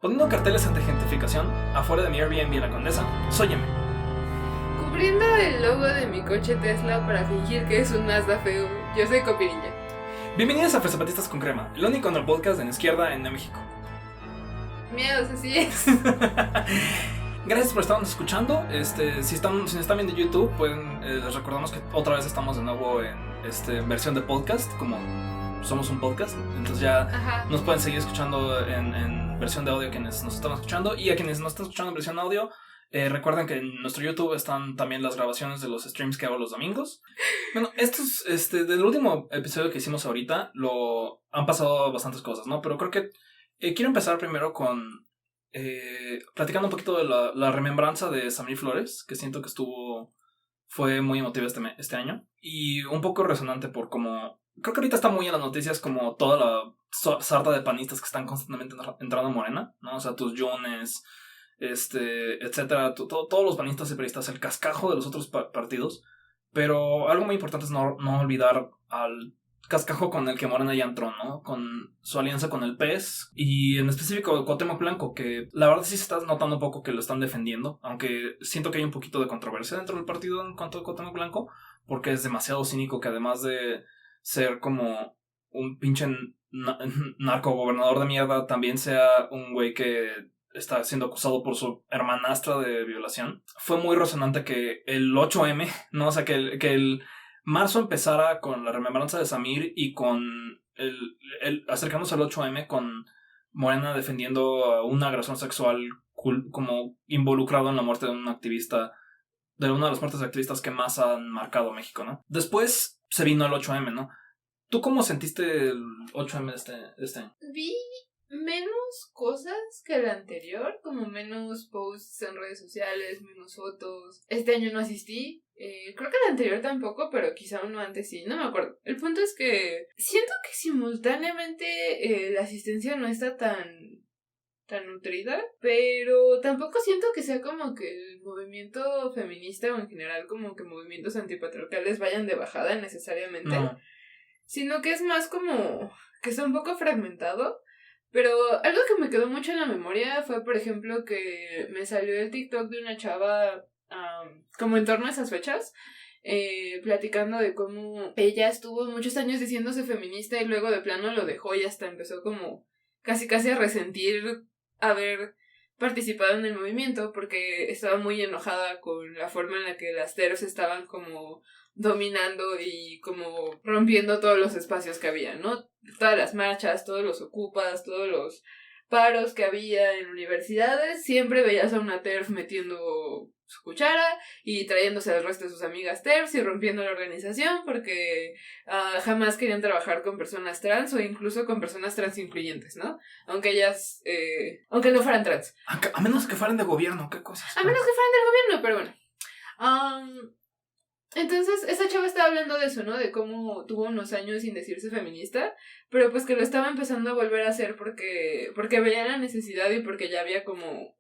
Poniendo carteles ante gentrificación, afuera de mi Airbnb en la Condesa, soy M. Cubriendo el logo de mi coche Tesla para fingir que es un Mazda feo, yo soy Copirilla. Bienvenidos a Fresapatistas con Crema, el único no podcast en izquierda en México. Miedos, así es. Gracias por estarnos escuchando. Si nos están viendo en YouTube, les recordamos que otra vez estamos de nuevo en versión de podcast, como somos un podcast. Entonces ya nos pueden seguir escuchando en versión de audio quienes nos están escuchando. Y a quienes nos están escuchando en versión audio, recuerden que en nuestro YouTube están también las grabaciones de los streams que hago los domingos. Bueno, estos, del último episodio que hicimos ahorita, han pasado bastantes cosas, ¿no? Pero creo que quiero empezar primero con platicando un poquito de la remembranza de Samir Flores, que siento que fue muy emotiva este año, y un poco resonante por como creo que ahorita está muy en las noticias como toda la sarta de panistas que están constantemente entrando a Morena, ¿no? O sea, tus Jones, etcétera, todos los panistas y periodistas, el cascajo de los otros partidos. Pero algo muy importante es no olvidar al cascajo con el que Morena ya entró, ¿no? Con su alianza con el PES y en específico Cuauhtémoc Blanco, que la verdad sí se está notando un poco que lo están defendiendo, aunque siento que hay un poquito de controversia dentro del partido en cuanto a Cuauhtémoc Blanco, porque es demasiado cínico que además de ser como un pinche narcogobernador de mierda, también sea un güey que está siendo acusado por su hermanastra de violación. Fue muy resonante que el 8M, ¿no? O sea, que el marzo empezara con la remembranza de Samir y con el acercándose al 8M con Morena defendiendo a una agresión sexual como involucrado en la muerte de un activista, de una de las muertes de activistas que más han marcado México, ¿no? Después se vino el 8M, ¿no? ¿Tú cómo sentiste el 8M de este año? Vi menos cosas que el anterior, como menos posts en redes sociales, menos fotos. Este año no asistí. Creo que el anterior tampoco, pero quizá uno antes sí, no me acuerdo. El punto es que siento que simultáneamente la asistencia no está tan nutrida, pero tampoco siento que sea como que el movimiento feminista o en general como que movimientos antipatriarcales vayan de bajada necesariamente, no. Sino que es más como que está un poco fragmentado. Pero algo que me quedó mucho en la memoria fue, por ejemplo, que me salió el TikTok de una chava como en torno a esas fechas, platicando de cómo ella estuvo muchos años diciéndose feminista y luego de plano lo dejó y hasta empezó como casi a resentir haber participado en el movimiento porque estaba muy enojada con la forma en la que las TERFs estaban como dominando y como rompiendo todos los espacios que había, ¿no? Todas las marchas, todos los ocupas, todos los paros que había en universidades, siempre veías a una TERF metiendo su cuchara y trayéndose al resto de sus amigas TERFs y rompiendo la organización porque jamás querían trabajar con personas trans o incluso con personas trans incluyentes, ¿no? Aunque ellas, aunque no fueran trans. A menos que fueran de gobierno, ¿qué cosas? A menos que fueran del gobierno, pero bueno. Entonces, esa chava estaba hablando de eso, ¿no? De cómo tuvo unos años sin decirse feminista, pero pues que lo estaba empezando a volver a hacer porque veía la necesidad y porque ya había como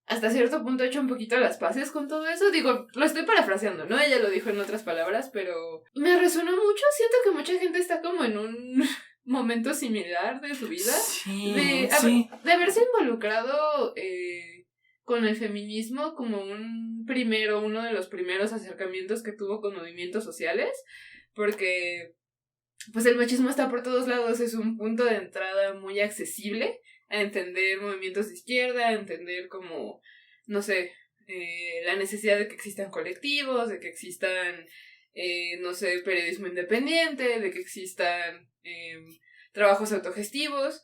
hasta cierto punto hecho un poquito las paces con todo eso. Digo, lo estoy parafraseando, ¿no? Ella lo dijo en otras palabras, pero me resonó mucho. Siento que mucha gente está como en un momento similar de su vida. Sí, de haberse involucrado con el feminismo como uno de los primeros acercamientos que tuvo con movimientos sociales, porque pues el machismo está por todos lados, es un punto de entrada muy accesible a entender movimientos de izquierda, a entender como, no sé, la necesidad de que existan colectivos, de que existan, no sé, periodismo independiente, de que existan trabajos autogestivos.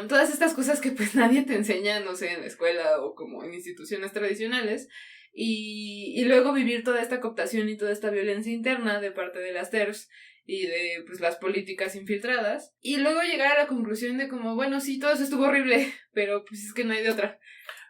Todas estas cosas que pues nadie te enseña, no sé, en la escuela o como en instituciones tradicionales, y luego vivir toda esta cooptación y toda esta violencia interna de parte de las TERFs y de pues las políticas infiltradas, y luego llegar a la conclusión de como, bueno, sí, todo eso estuvo horrible, pero pues es que no hay de otra.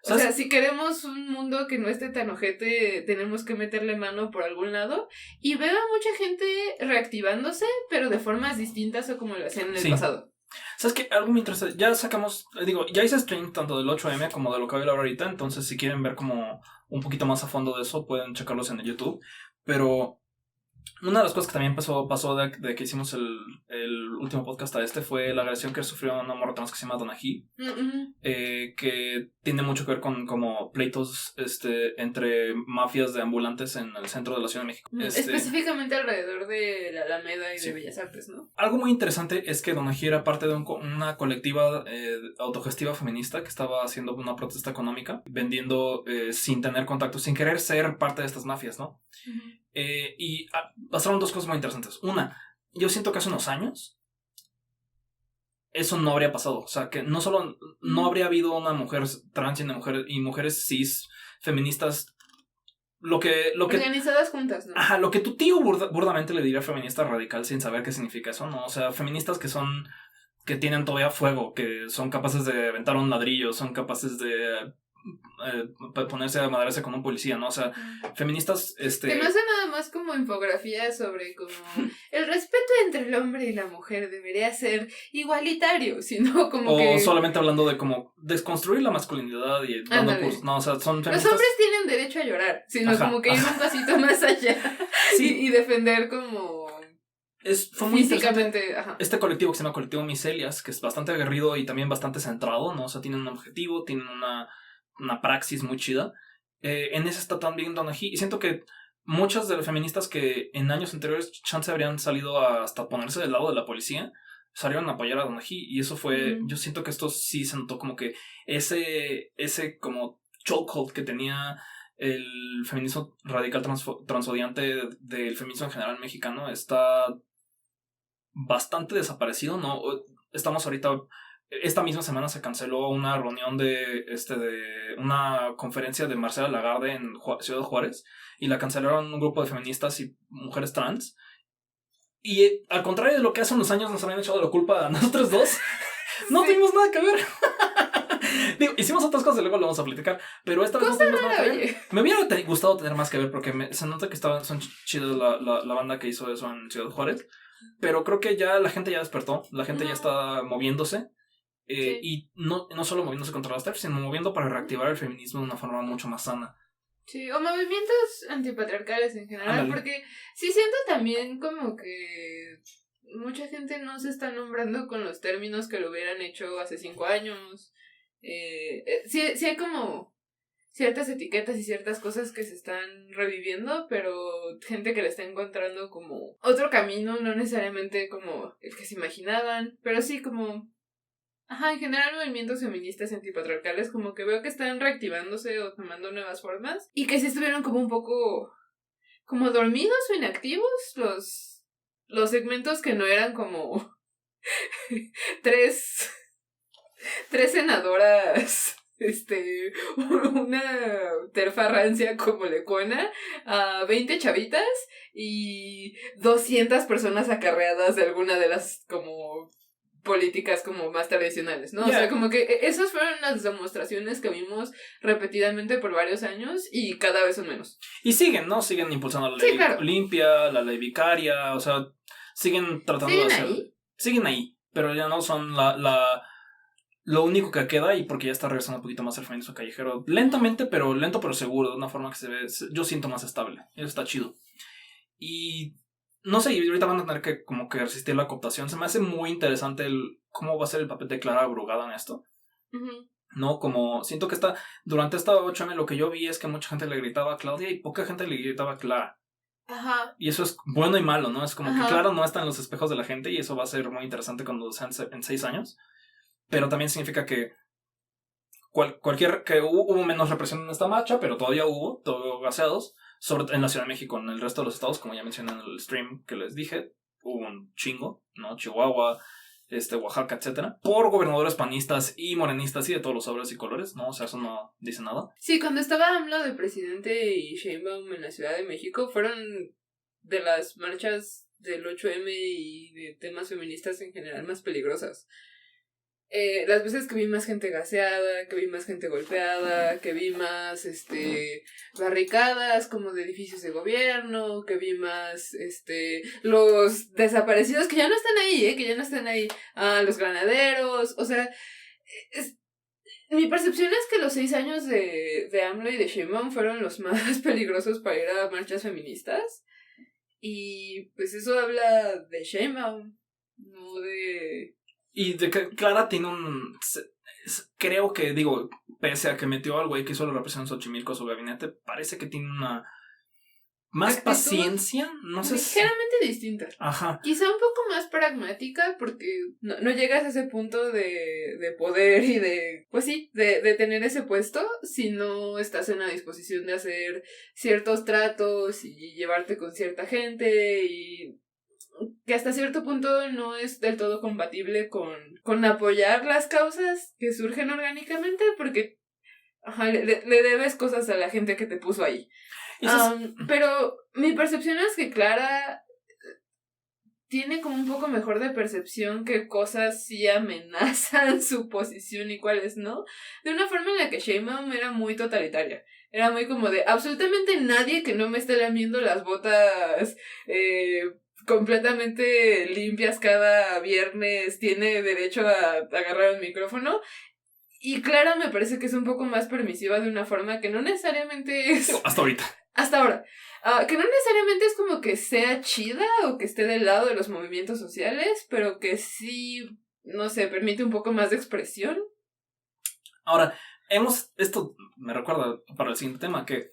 O sea, si queremos un mundo que no esté tan ojete, tenemos que meterle mano por algún lado. Y veo a mucha gente reactivándose, pero de formas distintas a como lo hacían en el pasado. ¿Sabes qué? Algo muy interesante. Ya sacamos, ya hice stream tanto del 8M como de lo que voy a hablar ahorita. Entonces, si quieren ver como un poquito más a fondo de eso, pueden checarlos en el YouTube. Pero Una de las cosas que también pasó de que hicimos el último podcast a fue la agresión que sufrió una morra trans que se llama Donají, que tiene mucho que ver con como pleitos entre mafias de ambulantes en el centro de la Ciudad de México. Específicamente alrededor de la Alameda y de Bellas Artes, ¿no? Algo muy interesante es que Donají era parte de una colectiva autogestiva feminista que estaba haciendo una protesta económica, vendiendo sin tener contacto, sin querer ser parte de estas mafias, ¿no? Y pasaron dos cosas muy interesantes. Una, yo siento que hace unos años eso no habría pasado. O sea, que no solo no habría habido una mujer trans y mujeres cis feministas. Organizadas juntas, ¿no? Ajá, lo que tu tío burdamente le diría feminista radical sin saber qué significa eso, ¿no? O sea, feministas que tienen todavía fuego, que son capaces de aventar un ladrillo, son capaces de ponerse a madrarse con un policía, ¿no? O sea, feministas, Que no hace nada más como infografías sobre como el respeto entre el hombre y la mujer debería ser igualitario, sino como o solamente hablando de como desconstruir la masculinidad y dando cursos, no, o sea, son feministas. Los hombres tienen derecho a llorar, sino como que ir un pasito más allá y defender como... Fue muy físicamente este colectivo que se llama Colectivo Miselias, que es bastante aguerrido y también bastante centrado, ¿no? O sea, tienen un objetivo, tienen una praxis muy chida. En ese está también Donají. Y siento que muchas de las feministas que en años anteriores chance habrían salido hasta ponerse del lado de la policía, salieron a apoyar a Donají. Y eso fue... Yo siento que esto sí se notó como que ese como chokehold que tenía el feminismo radical transodiante del feminismo en general mexicano está bastante desaparecido, ¿no? Estamos ahorita... Esta misma semana se canceló una reunión de una conferencia de Marcela Lagarde en Ciudad Juárez, y la cancelaron un grupo de feministas y mujeres trans. Y al contrario de lo que hace unos años nos habían echado la culpa a nosotros dos, no tuvimos nada que ver. Digo, hicimos otras cosas y luego lo vamos a platicar, pero esta vez no tuvimos nada que ver. Me hubiera gustado tener más que ver porque se nota que son chidas la banda que hizo eso en Ciudad Juárez, pero creo que ya la gente ya despertó, la gente ya está moviéndose. Sí. Y no solo moviéndose contra las TERF, sino moviendo para reactivar el feminismo de una forma mucho más sana. Sí, o movimientos antipatriarcales en general, porque sí siento también como que mucha gente no se está nombrando con los términos que lo hubieran hecho hace 5 años. Sí hay como ciertas etiquetas y ciertas cosas que se están reviviendo, pero gente que le está encontrando como otro camino, no necesariamente como el que se imaginaban, pero sí como... en general movimientos feministas antipatriarcales como que veo que están reactivándose o tomando nuevas formas, y que sí estuvieron como un poco como dormidos o inactivos los segmentos que no eran como tres senadoras, una terfa rancia como Lecuona, a 20 chavitas y 200 personas acarreadas de alguna de las como políticas como más tradicionales, ¿no? Yeah. O sea, como que esas fueron las demostraciones que vimos repetidamente por varios años y cada vez son menos. Y siguen, ¿no? Siguen impulsando la ley Olimpia, la ley vicaria, o sea, siguen tratando de hacer... Siguen ahí, pero ya no son lo único que queda, y porque ya está regresando un poquito más el feminismo callejero. Lento pero seguro, de una forma que se ve, yo siento más estable. Eso está chido. Y... no sé, ahorita van a tener que como que resistir la cooptación. Se me hace muy interesante cómo va a ser el papel de Clara Brugada en esto. No, como siento que durante esta 8M lo que yo vi es que mucha gente le gritaba a Claudia y poca gente le gritaba a Clara. Y eso es bueno y malo, ¿no? Es como que Clara no está en los espejos de la gente, y eso va a ser muy interesante cuando sean en 6 años. Pero también significa que que hubo menos represión en esta marcha, pero todavía hubo gaseados. En la Ciudad de México, en el resto de los estados, como ya mencioné en el stream que les dije, hubo un chingo, ¿no? Chihuahua, Oaxaca, etcétera, por gobernadores panistas y morenistas y de todos los sabores y colores, ¿no? O sea, eso no dice nada. Sí, cuando estaba AMLO de presidente y Sheinbaum en la Ciudad de México, fueron de las marchas del 8M y de temas feministas en general más peligrosas. Las veces que vi más gente gaseada, que vi más gente golpeada, que vi más barricadas como de edificios de gobierno, que vi más los desaparecidos que ya no están ahí, los granaderos, o sea, mi percepción es que los 6 años de AMLO y de Sheinbaum fueron los más peligrosos para ir a marchas feministas. Y pues eso habla de Sheinbaum, no de... Y de que Clara tiene un... Creo que, digo, pese a que metió al güey que hizo la represión en Xochimilco a su gabinete, parece que tiene una... más actitud paciencia, no sé si... ligeramente distinta. Ajá. Quizá un poco más pragmática porque no llegas a ese punto de poder y de, pues sí, de tener ese puesto si no estás en la disposición de hacer ciertos tratos y llevarte con cierta gente y que hasta cierto punto no es del todo compatible con apoyar las causas que surgen orgánicamente porque le debes cosas a la gente que te puso ahí. Pero mi percepción es que Clara tiene como un poco mejor de percepción qué cosas sí amenazan su posición y cuáles no. De una forma en la que Sheinbaum era muy totalitaria. Era muy como de absolutamente nadie que no me esté lamiendo las botas completamente limpias cada viernes tiene derecho a agarrar el micrófono. Y Clara me parece que es un poco más permisiva de una forma que no necesariamente es... Hasta ahorita. Hasta ahora. Que no necesariamente es como que sea chida o que esté del lado de los movimientos sociales, pero que sí, no sé, permite un poco más de expresión. Ahora, esto me recuerda para el siguiente tema, que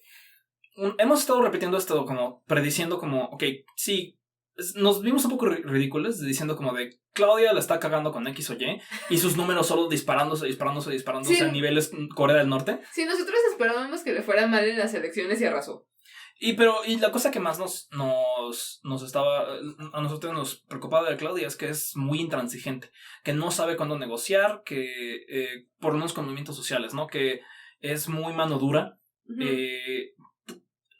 hemos estado repitiendo esto como, prediciendo como, ok, sí, nos vimos un poco ridículos diciendo como de Claudia la está cagando con X o Y y sus números solo disparándose sí. A niveles Corea del Norte. Sí, nosotros esperábamos que le fuera mal en las elecciones y arrasó. Y la cosa que más a nosotros nos preocupaba de Claudia es que es muy intransigente, que no sabe cuándo negociar, que por lo menos con movimientos sociales, ¿no? Que es muy mano dura,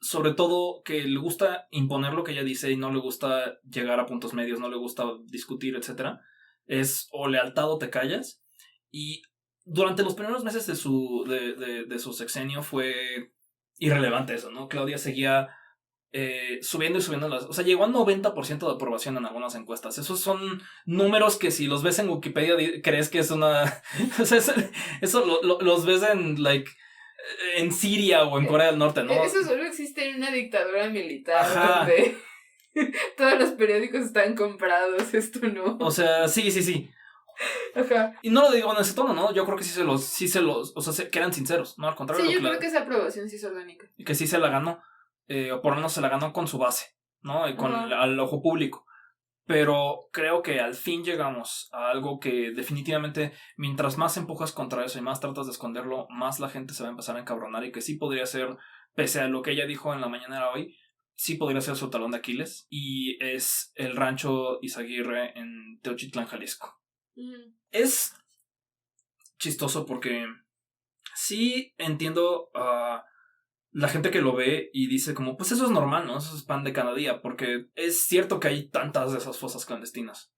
sobre todo que le gusta imponer lo que ella dice y no le gusta llegar a puntos medios, no le gusta discutir, etc. Es o lealtad o te callas. Y durante los primeros meses de su sexenio fue irrelevante eso, ¿no? Claudia seguía subiendo y subiendo o sea, llegó al 90% de aprobación en algunas encuestas. Esos son números que si los ves en Wikipedia crees que es una... o sea, eso los ves en Siria o en Corea del Norte, ¿no? Eso solo existe en una dictadura militar donde todos los periódicos están comprados, esto no. O sea, sí. Ajá. Y no lo digo en ese tono, ¿no? Yo creo que sí se los, o sea, que eran sinceros, ¿no? Al contrario. Sí, yo creo que esa aprobación sí es orgánica. Y que sí se la ganó, o por lo menos se la ganó con su base, ¿no? Y con al ojo público. Pero creo que al fin llegamos a algo que definitivamente, mientras más empujas contra eso y más tratas de esconderlo, más la gente se va a empezar a encabronar y que sí podría ser, pese a lo que ella dijo en la mañanera hoy, sí podría ser su talón de Aquiles, y es el rancho Izaguirre en Teochitlán, Jalisco. Es chistoso porque sí entiendo a la gente que lo ve y dice como, pues eso es normal, ¿no? Eso es pan de cada día, porque es cierto que hay tantas de esas fosas clandestinas.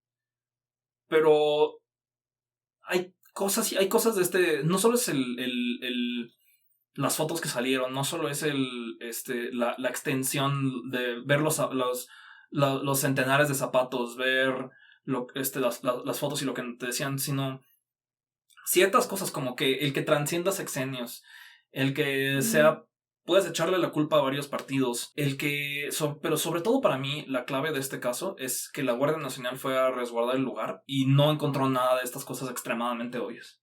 Pero hay cosas de este... No solo es las fotos que salieron, no solo es la extensión de ver los centenares de zapatos, ver las fotos y lo que te decían, sino ciertas cosas como que el que transcienda sexenios, el que puedes echarle la culpa a varios partidos, pero sobre todo para mí la clave de este caso es que la Guardia Nacional fue a resguardar el lugar y no encontró nada de estas cosas extremadamente obvias.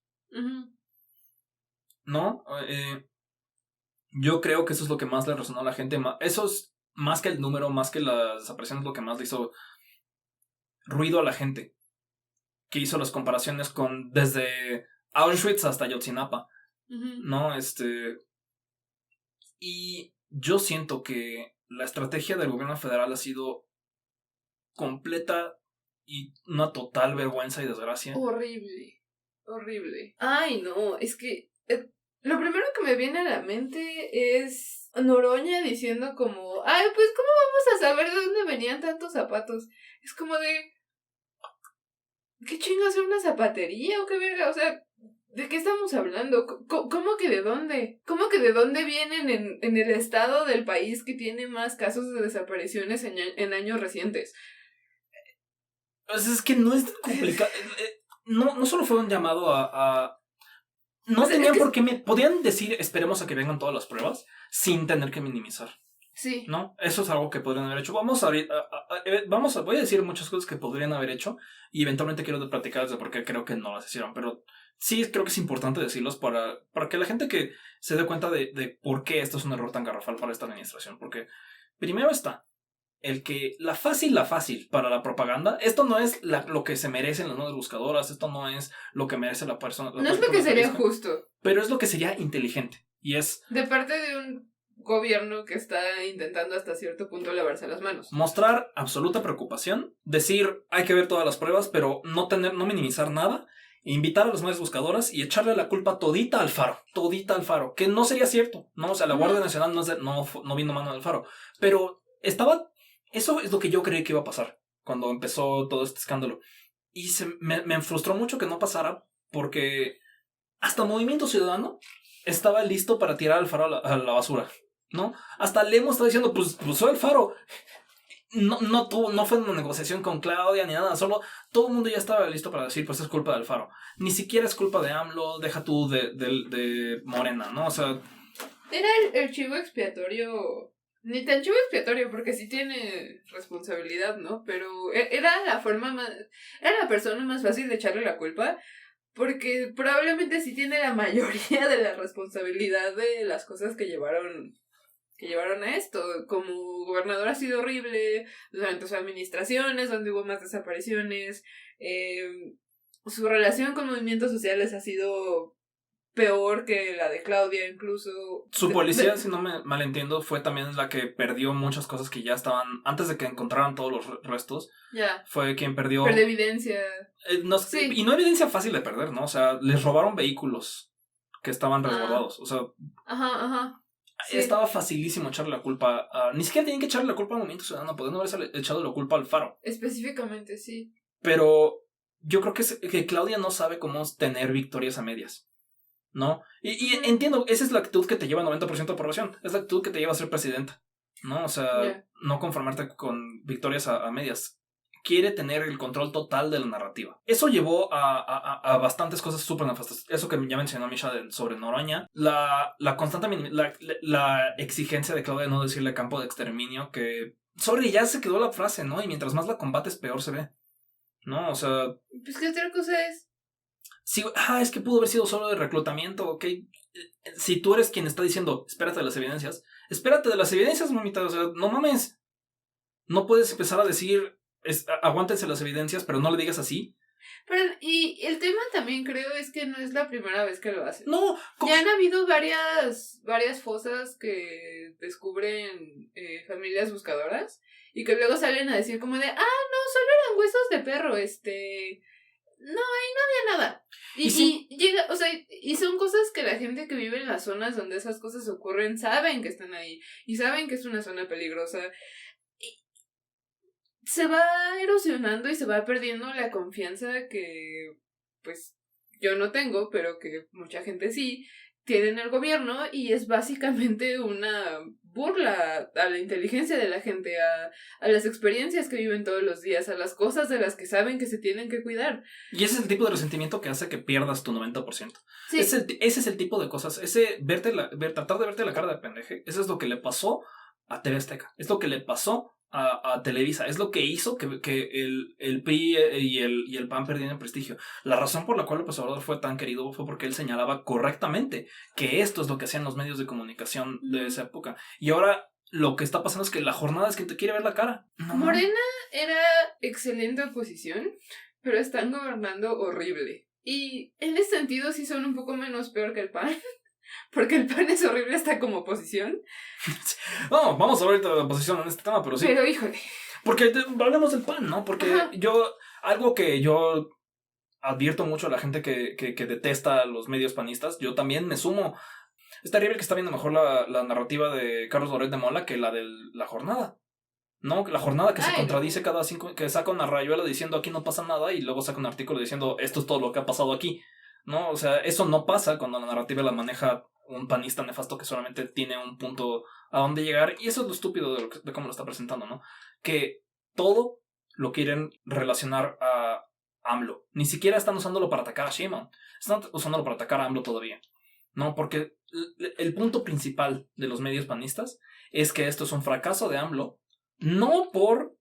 ¿No? Yo creo que eso es lo que más le resonó a la gente. Eso es más que el número, más que la desaparición, es lo que más le hizo ruido a la gente, que hizo las comparaciones con desde Auschwitz hasta Ayotzinapa, ¿no? Y yo siento que la estrategia del gobierno federal ha sido completa y una total vergüenza y desgracia. Horrible. Ay, no, es que lo primero que me viene a la mente es Noroña diciendo como, ay, pues ¿cómo vamos a saber de dónde venían tantos zapatos? Es como de, ¿qué chingas es una zapatería o qué verga? O sea, ¿de qué estamos hablando? ¿Cómo que de dónde? ¿Cómo que de dónde vienen en el estado del país que tiene más casos de desapariciones en años recientes? Pues es que no es complicado. No solo fue un llamado a no tenían por qué... Podían decir, esperemos a que vengan todas las pruebas, sin tener que minimizar. Sí. ¿no? Eso es algo que podrían haber hecho. Voy a decir muchas cosas que podrían haber hecho y eventualmente quiero platicar de por qué creo que no las hicieron, pero sí creo que es importante decirlos para que la gente que se dé cuenta de por qué esto es un error tan garrafal para esta administración, porque primero está el que la fácil para la propaganda, esto no es lo que se merecen las nuevas buscadoras, esto no es lo que merece la persona. No es lo que sería justo. Pero es lo que sería inteligente. Y es... de parte de un gobierno que está intentando hasta cierto punto lavarse las manos. Mostrar absoluta preocupación, decir hay que ver todas las pruebas, pero no minimizar nada, invitar a las nuevas buscadoras y echarle la culpa todita al Faro, que no sería cierto, ¿no? O sea, la Guardia Nacional no vino mano del Faro, pero eso es lo que yo creí que iba a pasar cuando empezó todo este escándalo. Y me frustró mucho que no pasara, porque hasta Movimiento Ciudadano estaba listo para tirar al Faro a la basura, ¿no? Hasta Lemo estaba diciendo, pues soy el Faro. No fue una negociación con Claudia ni nada, solo todo el mundo ya estaba listo para decir, pues es culpa del Faro. Ni siquiera es culpa de AMLO, deja tú de Morena, ¿no? O sea... era el chivo expiatorio, ni tan chivo expiatorio porque sí tiene responsabilidad, ¿no? Pero era la persona más fácil de echarle la culpa, porque probablemente sí tiene la mayoría de la responsabilidad de las cosas que llevaron a esto. Como gobernador ha sido horrible durante sus administraciones, donde hubo más desapariciones. Su relación con movimientos sociales ha sido peor que la de Claudia, incluso. Su policía, si no me malentiendo, fue también la que perdió muchas cosas que ya estaban, antes de que encontraran todos los restos. Ya. Fue quien perdió evidencia. Sí. Y no evidencia fácil de perder, ¿no? O sea, les robaron vehículos que estaban resguardados. O sea, ajá. Sí. Estaba facilísimo echarle la culpa ni siquiera tienen que echarle la culpa al Movimiento Ciudadano, podrían haberse echado la culpa al Faro. Específicamente, sí. Pero yo creo que Claudia no sabe cómo tener victorias a medias, ¿no? Y entiendo, esa es la actitud que te lleva a 90% de aprobación, es la actitud que te lleva a ser presidenta, ¿no? O sea, no conformarte con victorias a medias. Quiere tener el control total de la narrativa. Eso llevó a bastantes cosas súper nefastas. Eso que ya mencionó Misha sobre Noroña. La constante la exigencia de Claudia de no decirle campo de exterminio, que sobre ya se quedó la frase, ¿no? Y mientras más la combates, peor se ve, ¿no? O sea... pues qué otra cosa es. Sí, es que pudo haber sido solo de reclutamiento, ¿ok? Si tú eres quien está diciendo, espérate de las evidencias, mamita. O sea, no mames. No puedes empezar a decir... aguántense las evidencias, pero no le digas así. Pero, y el tema también creo es que no es la primera vez que lo hacen. No, ya han habido varias fosas que descubren familias buscadoras y que luego salen a decir como de, no, solo eran huesos de perro, no, ahí no había nada. Y llega, o sea, y son cosas que la gente que vive en las zonas donde esas cosas ocurren saben que están ahí y saben que es una zona peligrosa. Se va erosionando y se va perdiendo la confianza que, pues, yo no tengo, pero que mucha gente sí tiene en el gobierno, y es básicamente una burla a la inteligencia de la gente, a las experiencias que viven todos los días, a las cosas de las que saben que se tienen que cuidar. Y ese es el tipo de resentimiento que hace que pierdas tu 90%. Sí. Ese es el tipo de cosas, tratar de verte la cara de pendeje, eso es lo que le pasó a TV Azteca, es lo que le pasó a Televisa, es lo que hizo que el PRI y el PAN perdieran prestigio. La razón por la cual López Obrador fue tan querido fue porque él señalaba correctamente que esto es lo que hacían los medios de comunicación de esa época. Y ahora lo que está pasando es que la jornada es que te quiere ver la cara. No. Morena era excelente oposición, pero están gobernando horrible. Y en ese sentido sí son un poco menos peor que el PAN. Porque el PAN es horrible hasta como oposición. No, vamos a ver la oposición en este tema, pero sí. Pero híjole. Porque hablemos del PAN, ¿no? Porque algo que yo advierto mucho a la gente que detesta los medios panistas, yo también me sumo. Es terrible que está viendo mejor la narrativa de Carlos Loret de Mola que la de La Jornada. ¿No? La Jornada que se contradice cada 5, que saca una rayuela diciendo aquí no pasa nada y luego saca un artículo diciendo esto es todo lo que ha pasado aquí. ¿No? O sea, eso no pasa cuando la narrativa la maneja un panista nefasto que solamente tiene un punto a donde llegar, y eso es lo estúpido de cómo lo está presentando, ¿no? Que todo lo quieren relacionar a AMLO. Ni siquiera están usándolo para atacar a Sheinbaum, están usándolo para atacar a AMLO todavía. No, porque el punto principal de los medios panistas es que esto es un fracaso de AMLO, no por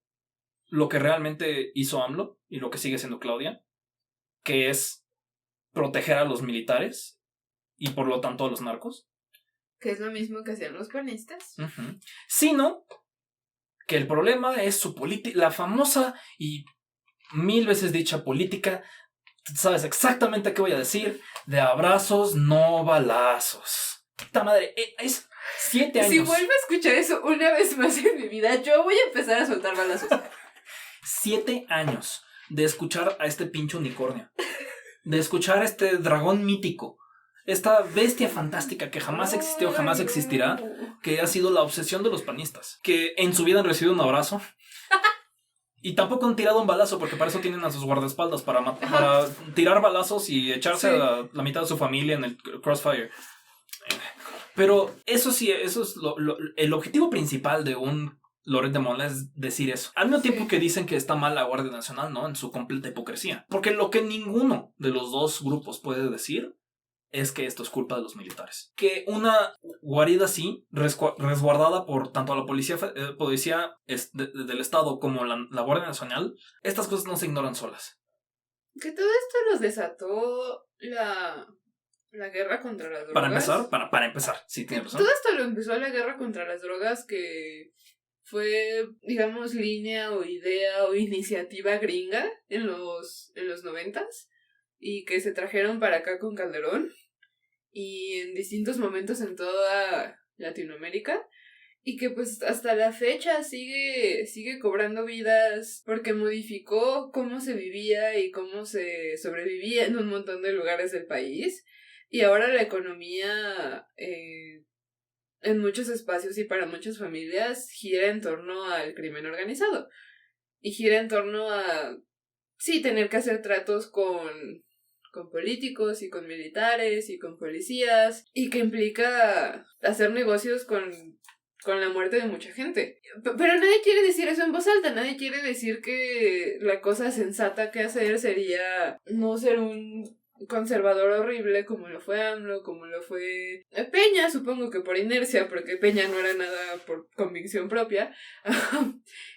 lo que realmente hizo AMLO y lo que sigue siendo Claudia, que es proteger a los militares y por lo tanto a los narcos. Que es lo mismo que hacían los panistas. Uh-huh. Sino que el problema es su política, la famosa y 1000 veces dicha política, sabes exactamente qué voy a decir, de abrazos, no balazos. Puta madre, es 7 años. Si vuelvo a escuchar eso una vez más en mi vida, yo voy a empezar a soltar balazos. 7 años de escuchar a este pinche unicornio, de escuchar a este dragón mítico, esta bestia fantástica que jamás existió, jamás existirá, que ha sido la obsesión de los panistas, que en su vida han recibido un abrazo y tampoco han tirado un balazo, porque para eso tienen a sus guardaespaldas, para tirar balazos y echarse a la mitad de su familia en el crossfire. Pero eso sí, eso es el objetivo principal de un Loret de Mola, es decir eso. Al mismo tiempo que dicen que está mal la Guardia Nacional, ¿no? En su completa hipocresía. Porque lo que ninguno de los dos grupos puede decir es que esto es culpa de los militares. Que una guarida así, resguardada por tanto la policía del Estado como la Guardia Nacional, estas cosas no se ignoran solas. Que todo esto los desató la guerra contra las drogas. Para empezar, sí, tiene razón. Todo esto lo empezó la guerra contra las drogas, que fue, digamos, línea o idea o iniciativa gringa en los 90s, y que se trajeron para acá con Calderón y en distintos momentos en toda Latinoamérica, y que pues hasta la fecha sigue cobrando vidas porque modificó cómo se vivía y cómo se sobrevivía en un montón de lugares del país. Y ahora la economía en muchos espacios y para muchas familias gira en torno al crimen organizado. Y gira en torno a, sí, tener que hacer tratos con políticos y con militares y con policías, y que implica hacer negocios con la muerte de mucha gente. Pero nadie quiere decir eso en voz alta, nadie quiere decir que la cosa sensata que hacer sería no ser un conservador horrible como lo fue AMLO, como lo fue Peña, supongo que por inercia, porque Peña no era nada por convicción propia,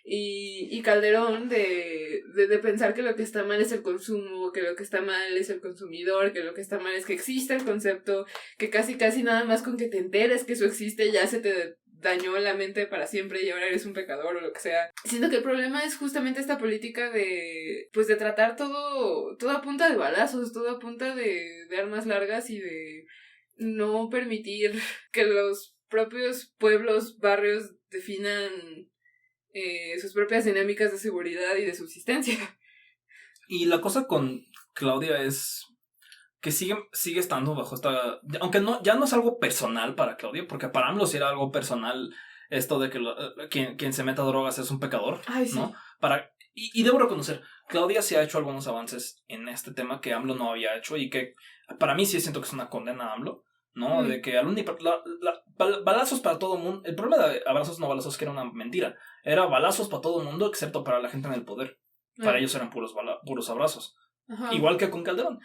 y Calderón de pensar que lo que está mal es el consumo, que lo que está mal es el consumidor, que lo que está mal es que exista el concepto, que casi nada más con que te enteres que eso existe ya se te dañó la mente para siempre y ahora eres un pecador o lo que sea. Siento que el problema es justamente esta política de tratar todo a punta de balazos, todo a punta de armas largas, y de no permitir que los propios pueblos, barrios definan sus propias dinámicas de seguridad y de subsistencia. Y la cosa con Claudia es que sigue estando bajo esta... Aunque ya no es algo personal para Claudia, porque para AMLO sí era algo personal esto de que quien se meta drogas es un pecador. Ay, sí. ¿No? Y debo reconocer, Claudia sí ha hecho algunos avances en este tema que AMLO no había hecho, y que para mí sí siento que es una condena a AMLO, ¿no? De que balazos para todo el mundo. El problema de abrazos no balazos, que era una mentira. Era balazos para todo el mundo excepto para la gente en el poder. Para ellos eran puros abrazos. Ajá. Igual que con Calderón.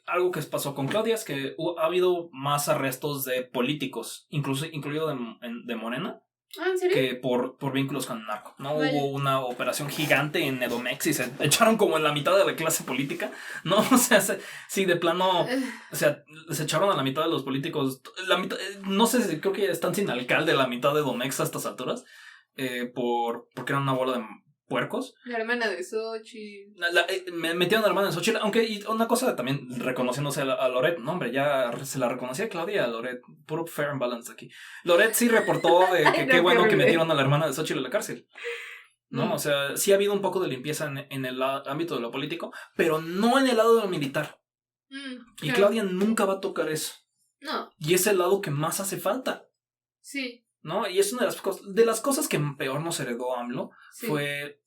Algo que pasó con Claudia es que ha habido más arrestos de políticos, incluido de Morena. ¿En serio? Que por vínculos con el narco, ¿no? Vale. Hubo una operación gigante en Edomex y se echaron como en la mitad de la clase política, ¿no? O sea, sí, de plano, o sea, se echaron a la mitad de los políticos, no sé si creo que ya están sin alcalde la mitad de Edomex a estas alturas, porque eran una bola de puercos. La hermana de Xochitl. Me metieron a la hermana de Xochitl, aunque y una cosa también reconociéndose a Loret, no hombre, ya se la reconocía a Claudia, a Loret, puro fair and balance aquí. Loret sí reportó de que qué bueno que metieron a la hermana de Xochitl a la cárcel, ¿no? O sea, sí ha habido un poco de limpieza en el ámbito de lo político, pero no en el lado de lo militar. Y Claudia nunca va a tocar eso. No. Y es el lado que más hace falta. Sí. ¿No? Y es una de las cosas que peor nos heredó AMLO, sí. Fue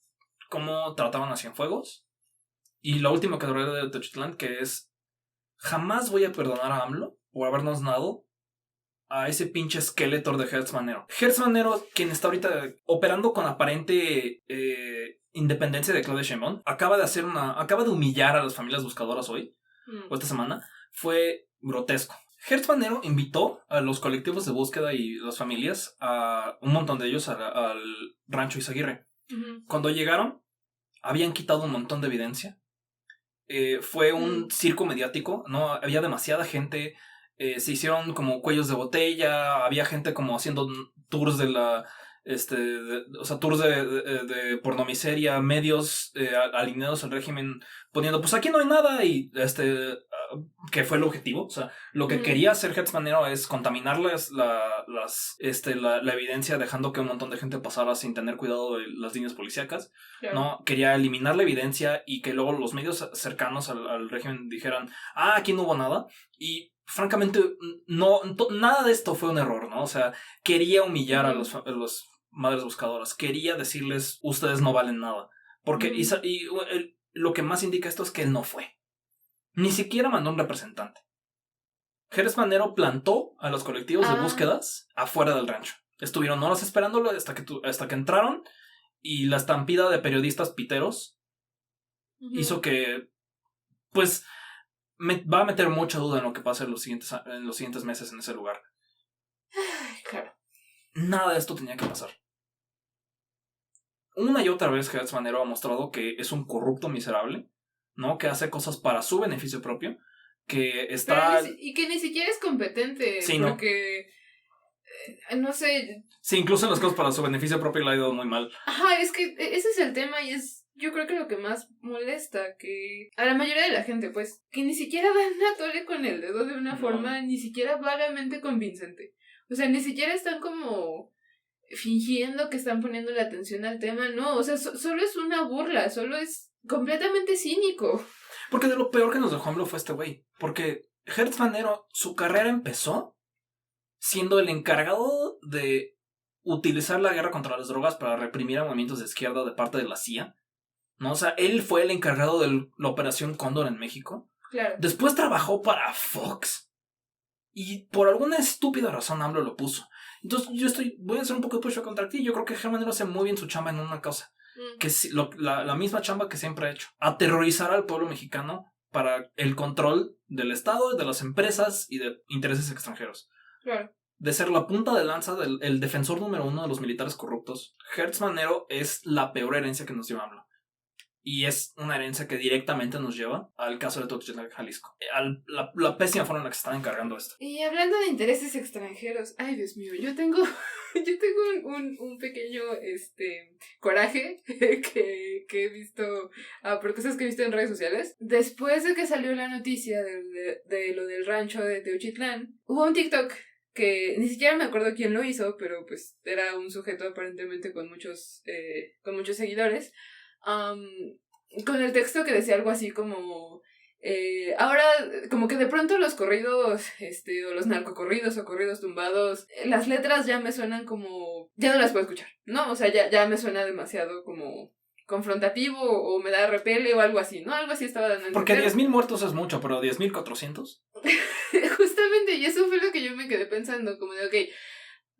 cómo trataban a Cienfuegos. Y lo último que heredó de Tenochtitlán, que es: jamás voy a perdonar a AMLO por habernos dado a ese pinche Skeletor de Hertz Manero. Hertz Manero, quien está ahorita operando con aparente independencia de Claudia Sheinbaum, acaba de humillar a las familias buscadoras hoy, o esta semana. Fue grotesco. Hertz Manero invitó a los colectivos de búsqueda y las familias, a un montón de ellos, al rancho Izaguirre. Ujú. Cuando llegaron, habían quitado un montón de evidencia. Fue un circo mediático, ¿no? Había demasiada gente. Se hicieron como cuellos de botella. Había gente como haciendo tours de la. O sea, tours de pornomiseria, medios alineados al régimen, poniendo, pues aquí no hay nada, y que fue el objetivo. O sea, lo que quería hacer Hertz Manero es contaminar la evidencia, dejando que un montón de gente pasara sin tener cuidado de las líneas policíacas. Claro. ¿No? Quería eliminar la evidencia y que luego los medios cercanos al régimen dijeran, aquí no hubo nada. Y francamente, nada de esto fue un error, ¿no? O sea, quería humillar a los madres buscadoras. Quería decirles, ustedes no valen nada. Porque lo que más indica esto es que él no fue. Ni siquiera mandó un representante. Hertz Manero plantó a los colectivos de búsquedas afuera del rancho. Estuvieron horas esperándolo hasta que entraron, y la estampida de periodistas piteros hizo que, pues, va a meter mucha duda en lo que pase en los siguientes meses en ese lugar. Claro. Nada de esto tenía que pasar. Una y otra vez Hertz Manero ha mostrado que es un corrupto miserable, ¿no? Que hace cosas para su beneficio propio, que está... y que ni siquiera es competente, sí, porque... No sé... Sí, incluso en las cosas para su beneficio propio le ha ido muy mal. Ajá, es que ese es el tema, y es... Yo creo que lo que más molesta, que a la mayoría de la gente, pues, que ni siquiera dan a tole con el dedo de una forma ni siquiera vagamente convincente. O sea, ni siquiera están como fingiendo que están poniendo la atención al tema, no. O sea, solo es una burla, solo es completamente cínico. Porque de lo peor que nos dejó AMLO fue este güey. Porque Hertz Manero, su carrera empezó siendo el encargado de utilizar la guerra contra las drogas para reprimir a movimientos de izquierda de parte de la CIA, ¿no? O sea, él fue el encargado de la Operación Cóndor en México. Claro. Después trabajó para Fox. Y por alguna estúpida razón AMLO lo puso. Entonces voy a hacer un poco de push contra ti. Yo creo que Hertz Manero hace muy bien su chamba en una cosa. Que la misma chamba que siempre ha hecho. Aterrorizar al pueblo mexicano para el control del Estado, de las empresas y de intereses extranjeros. Claro. De ser la punta de lanza del defensor número 1 de los militares corruptos. Hertz Manero es la peor herencia que nos dio AMLO. Y es una herencia que directamente nos lleva al caso de Tuxtla, Jalisco. La pésima forma en la que se están encargando esto. Y hablando de intereses extranjeros, ay Dios mío, yo tengo un pequeño coraje que he visto por cosas que he visto en redes sociales. Después de que salió la noticia de lo del rancho de Teuchitlán, hubo un TikTok que ni siquiera me acuerdo quién lo hizo, pero pues era un sujeto aparentemente con muchos seguidores. Con el texto que decía algo así como ahora como que de pronto los corridos o los narcocorridos o corridos tumbados, las letras ya me suenan como ya no las puedo escuchar, ¿no? O sea, ya me suena demasiado como confrontativo o me da repele o algo así, ¿no? Algo así estaba dando. Porque 10,000 muertos es mucho, pero 10,400. Justamente, y eso fue lo que yo me quedé pensando, como de ok,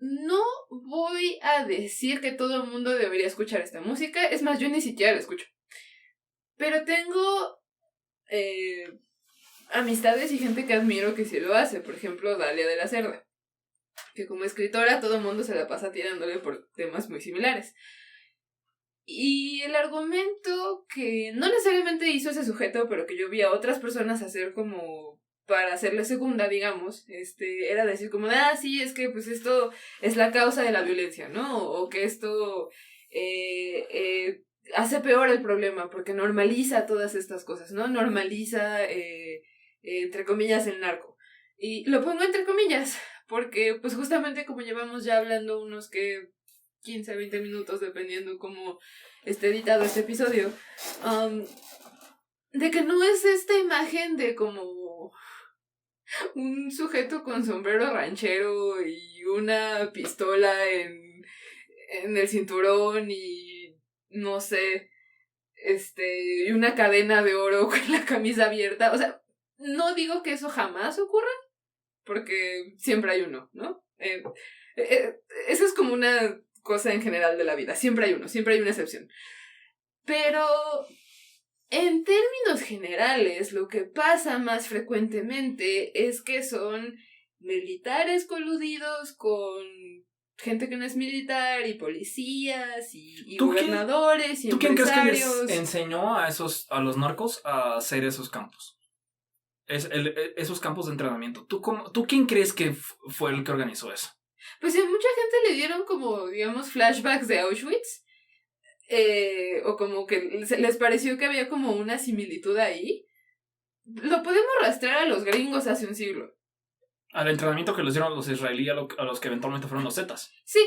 no voy a decir que todo el mundo debería escuchar esta música. Es más, yo ni siquiera la escucho. Pero tengo amistades y gente que admiro que sí lo hace. Por ejemplo, Dalia de la Cerda, que como escritora todo el mundo se la pasa tirándole por temas muy similares. Y el argumento que no necesariamente hizo ese sujeto, pero que yo vi a otras personas hacer como para hacerle segunda, digamos, era decir como, sí, es que pues esto es la causa de la violencia, ¿no? O que esto hace peor el problema porque normaliza todas estas cosas, ¿no? Normaliza, entre comillas, el narco. Y lo pongo entre comillas porque pues justamente como llevamos ya hablando unos que 15, 20 minutos, dependiendo cómo esté editado este episodio, de que no es esta imagen de como un sujeto con sombrero ranchero y una pistola en el cinturón y no sé, y una cadena de oro con la camisa abierta. O sea, no digo que eso jamás ocurra, porque siempre hay uno, ¿no? Eso es como una cosa en general de la vida. Siempre hay uno, siempre hay una excepción. Pero en términos generales, lo que pasa más frecuentemente es que son militares coludidos con gente que no es militar, y policías, y gobernadores, y ¿Tú quién crees que empresarios. les enseñó a los narcos a hacer esos campos? Esos campos de entrenamiento. ¿Tú quién crees que fue el que organizó eso? Pues a mucha gente le dieron como, digamos, flashbacks de Auschwitz. O como que les pareció que había como una similitud ahí. Lo podemos rastrear a los gringos hace un siglo. Al entrenamiento que les dieron los israelíes a los que eventualmente fueron los Zetas. Sí,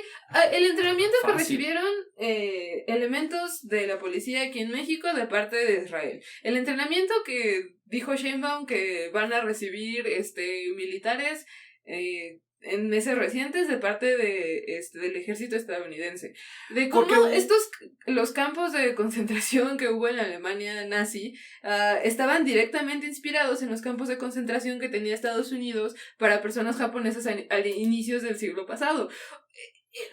el entrenamiento Fácil. que recibieron elementos de la policía aquí en México de parte de Israel. El entrenamiento que dijo Sheinbaum que van a recibir militares en meses recientes de parte del ejército estadounidense. De cómo los campos de concentración que hubo en la Alemania nazi estaban directamente inspirados en los campos de concentración que tenía Estados Unidos para personas japonesas al inicios del siglo pasado.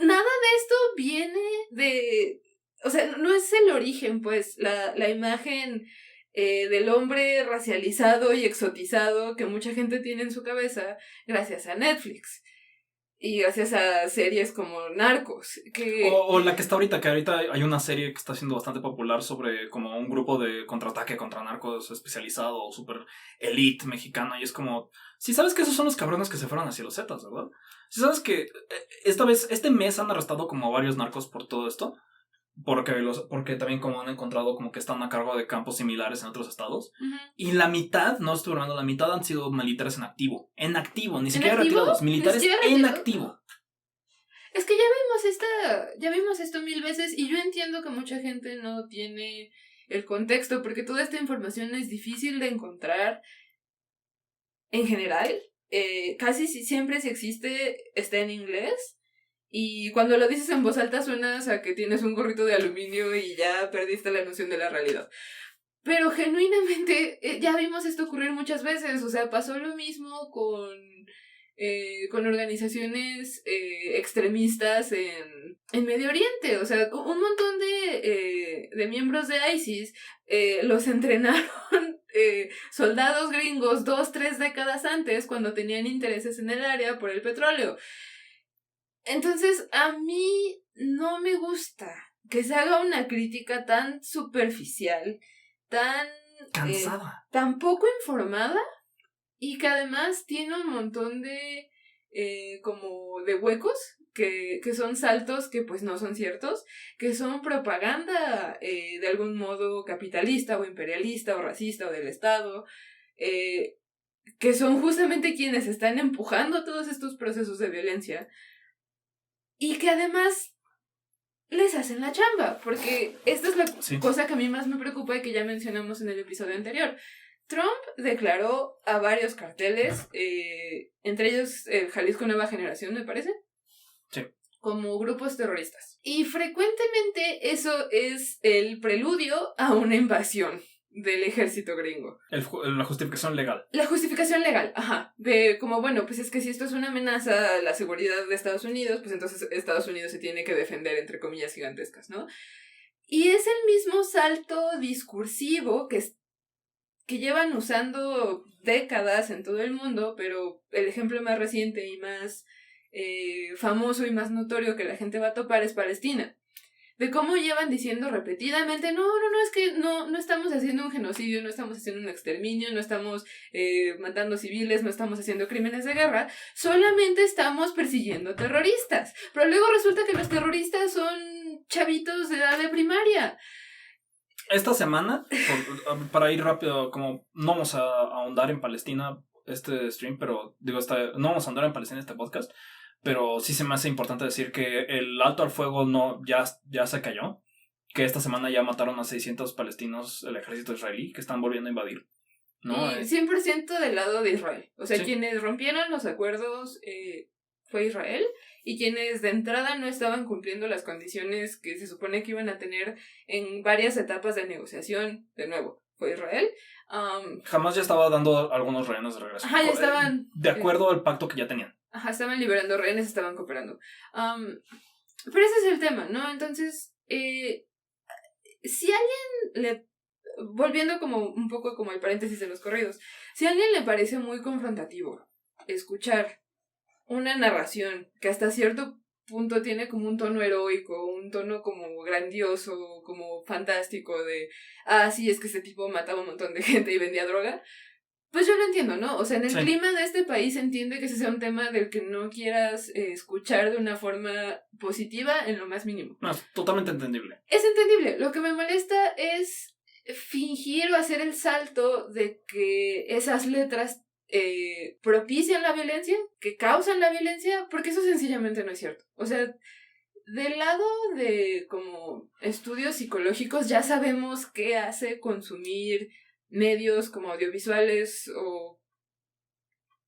Nada de esto viene de... O sea, no es el origen, pues, la imagen del hombre racializado y exotizado que mucha gente tiene en su cabeza gracias a Netflix y gracias a series como Narcos. O la que está ahorita, que ahorita hay una serie que está siendo bastante popular sobre como un grupo de contraataque contra narcos especializado, super elite mexicano, y es como... Si sabes que esos son los cabrones que se fueron hacia los Zetas, ¿verdad? Si sabes que este mes han arrestado como a varios narcos por todo esto, porque también como han encontrado como que están a cargo de campos similares en otros estados, y la mitad, no estoy hablando, la mitad han sido militares en activo, ni siquiera retirados, militares en activo. Es que ya vimos esto 1000 veces, y yo entiendo que mucha gente no tiene el contexto, porque toda esta información es difícil de encontrar en general. Casi siempre si existe está en inglés. Y cuando lo dices en voz alta suenas a que tienes un gorrito de aluminio y ya perdiste la noción de la realidad. Pero genuinamente ya vimos esto ocurrir muchas veces. O sea, pasó lo mismo con organizaciones extremistas en Medio Oriente. O sea, un montón de miembros de ISIS los entrenaron soldados gringos 2-3 décadas antes, cuando tenían intereses en el área por el petróleo. Entonces, a mí no me gusta que se haga una crítica tan superficial, tan... cansada. Tan poco informada, y que además tiene un montón de... como de huecos, que son saltos que pues no son ciertos, que son propaganda de algún modo capitalista o imperialista o racista o del Estado, que son justamente quienes están empujando todos estos procesos de violencia. Y que además les hacen la chamba, porque esta es la cosa que a mí más me preocupa y que ya mencionamos en el episodio anterior. Trump declaró a varios carteles, entre ellos el Jalisco Nueva Generación, me parece, sí, como grupos terroristas. Y frecuentemente eso es el preludio a una invasión del ejército gringo. La justificación legal. La justificación legal, ajá. De como, bueno, pues es que si esto es una amenaza a la seguridad de Estados Unidos, pues entonces Estados Unidos se tiene que defender, entre comillas gigantescas, ¿no? Y es el mismo salto discursivo que llevan usando décadas en todo el mundo, pero el ejemplo más reciente y más famoso y más notorio que la gente va a topar es Palestina. De cómo llevan diciendo repetidamente, no, es que no estamos haciendo un genocidio, no estamos haciendo un exterminio, no estamos matando civiles, no estamos haciendo crímenes de guerra, solamente estamos persiguiendo terroristas. Pero luego resulta que los terroristas son chavitos de edad de primaria. Esta semana, para ir rápido, como no vamos a ahondar en Palestina este stream, pero digo, no vamos a ahondar en Palestina este podcast, pero sí se me hace importante decir que el alto al fuego ya se cayó, que esta semana ya mataron a 600 palestinos el ejército israelí, que están volviendo a invadir, ¿no? Y 100% del lado de Israel. O sea, sí, quienes rompieron los acuerdos fue Israel, y quienes de entrada no estaban cumpliendo las condiciones que se supone que iban a tener en varias etapas de negociación, de nuevo, fue Israel. Jamás ya estaba dando algunos rehenes de regreso. Ajá, ya estaban... de acuerdo al pacto que ya tenían. Ajá, estaban liberando rehenes, estaban cooperando. Pero ese es el tema, ¿no? Entonces, si alguien volviendo como un poco como el paréntesis de los corridos, si a alguien le parece muy confrontativo escuchar una narración que hasta cierto punto tiene como un tono heroico, un tono como grandioso, como fantástico de, sí, es que este tipo mataba un montón de gente y vendía droga, pues yo lo entiendo, ¿no? O sea, en el clima de este país se entiende que ese sea un tema del que no quieras escuchar de una forma positiva en lo más mínimo. No, es totalmente entendible. Es entendible. Lo que me molesta es fingir o hacer el salto de que esas letras propician la violencia, que causan la violencia, porque eso sencillamente no es cierto. O sea, del lado de como estudios psicológicos ya sabemos qué hace consumir medios como audiovisuales o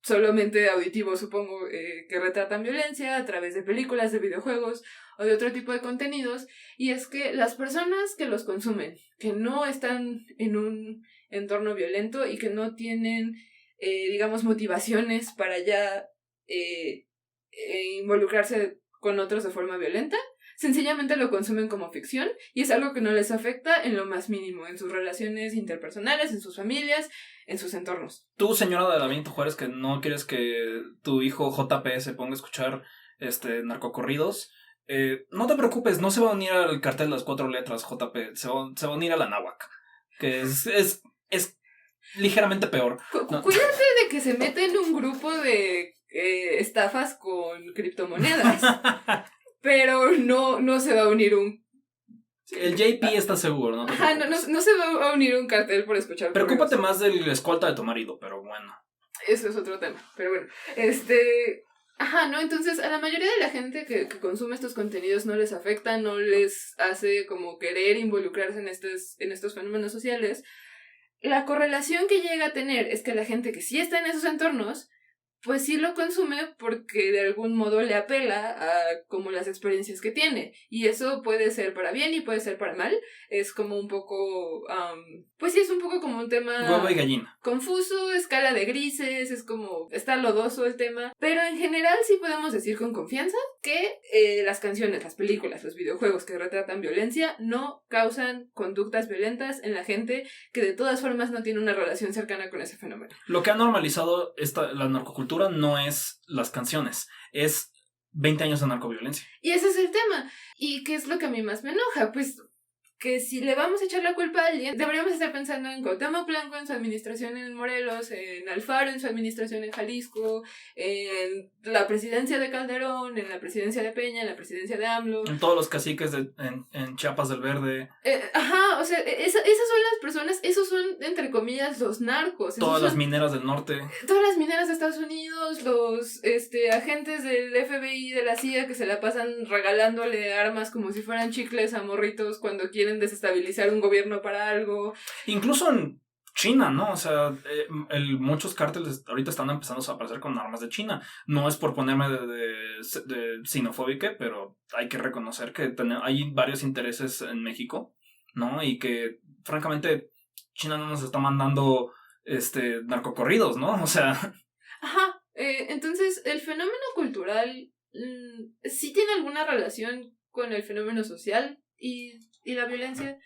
solamente auditivos, supongo, que retratan violencia a través de películas, de videojuegos o de otro tipo de contenidos, y es que las personas que los consumen, que no están en un entorno violento y que no tienen, digamos, motivaciones para ya involucrarse con otros de forma violenta, sencillamente lo consumen como ficción y es algo que no les afecta en lo más mínimo, en sus relaciones interpersonales, en sus familias, en sus entornos. Tú, señora de la Benito Juárez, que no quieres que tu hijo JP se ponga a escuchar narcocorridos, no te preocupes, no se va a unir al cartel de las 4 letras JP, se va a unir a la náhuac, que es ligeramente peor. ¿No? Cuídate de que se meta en un grupo de estafas con criptomonedas. Pero no se va a unir un... El JP está seguro, ¿no? Ajá, no se va a unir un cartel por escuchar. Preocúpate más del escolta de tu marido, pero bueno. Eso es otro tema, pero bueno. Ajá, ¿no? Entonces, a la mayoría de la gente que consume estos contenidos no les afecta, no les hace como querer involucrarse en estos fenómenos sociales. La correlación que llega a tener es que la gente que sí está en esos entornos, pues sí lo consume porque de algún modo le apela a como las experiencias que tiene. Y eso puede ser para bien y puede ser para mal. Es como un poco... pues sí, es un poco como un tema... Huevo y gallina. Confuso, escala de grises, es como... está lodoso el tema. Pero en general sí podemos decir con confianza que las canciones, las películas, los videojuegos que retratan violencia no causan conductas violentas en la gente que de todas formas no tiene una relación cercana con ese fenómeno. Lo que ha normalizado la narcocultura no es las canciones, es 20 años de narcoviolencia. Y ese es el tema. ¿Y qué es lo que a mí más me enoja? Pues que si le vamos a echar la culpa a alguien, deberíamos estar pensando en Cuauhtémoc Blanco en su administración en Morelos, en Alfaro en su administración en Jalisco, en la presidencia de Calderón, en la presidencia de Peña, en la presidencia de AMLO. En todos los caciques en Chiapas del Verde. O sea, esas son las personas, esos son, entre comillas, los narcos. Todas las mineras del norte. Todas las mineras de Estados Unidos, los agentes del FBI, de la CIA, que se la pasan regalándole armas como si fueran chicles a morritos cuando quieren desestabilizar un gobierno para algo. Incluso en China, ¿no? O sea, muchos cárteles ahorita están empezando a aparecer con armas de China. No es por ponerme de xenofóbica, pero hay que reconocer que hay varios intereses en México, ¿no? Y que, francamente, China no nos está mandando narcocorridos, ¿no? O sea... Ajá. Entonces, el fenómeno cultural sí tiene alguna relación con el fenómeno social y la violencia,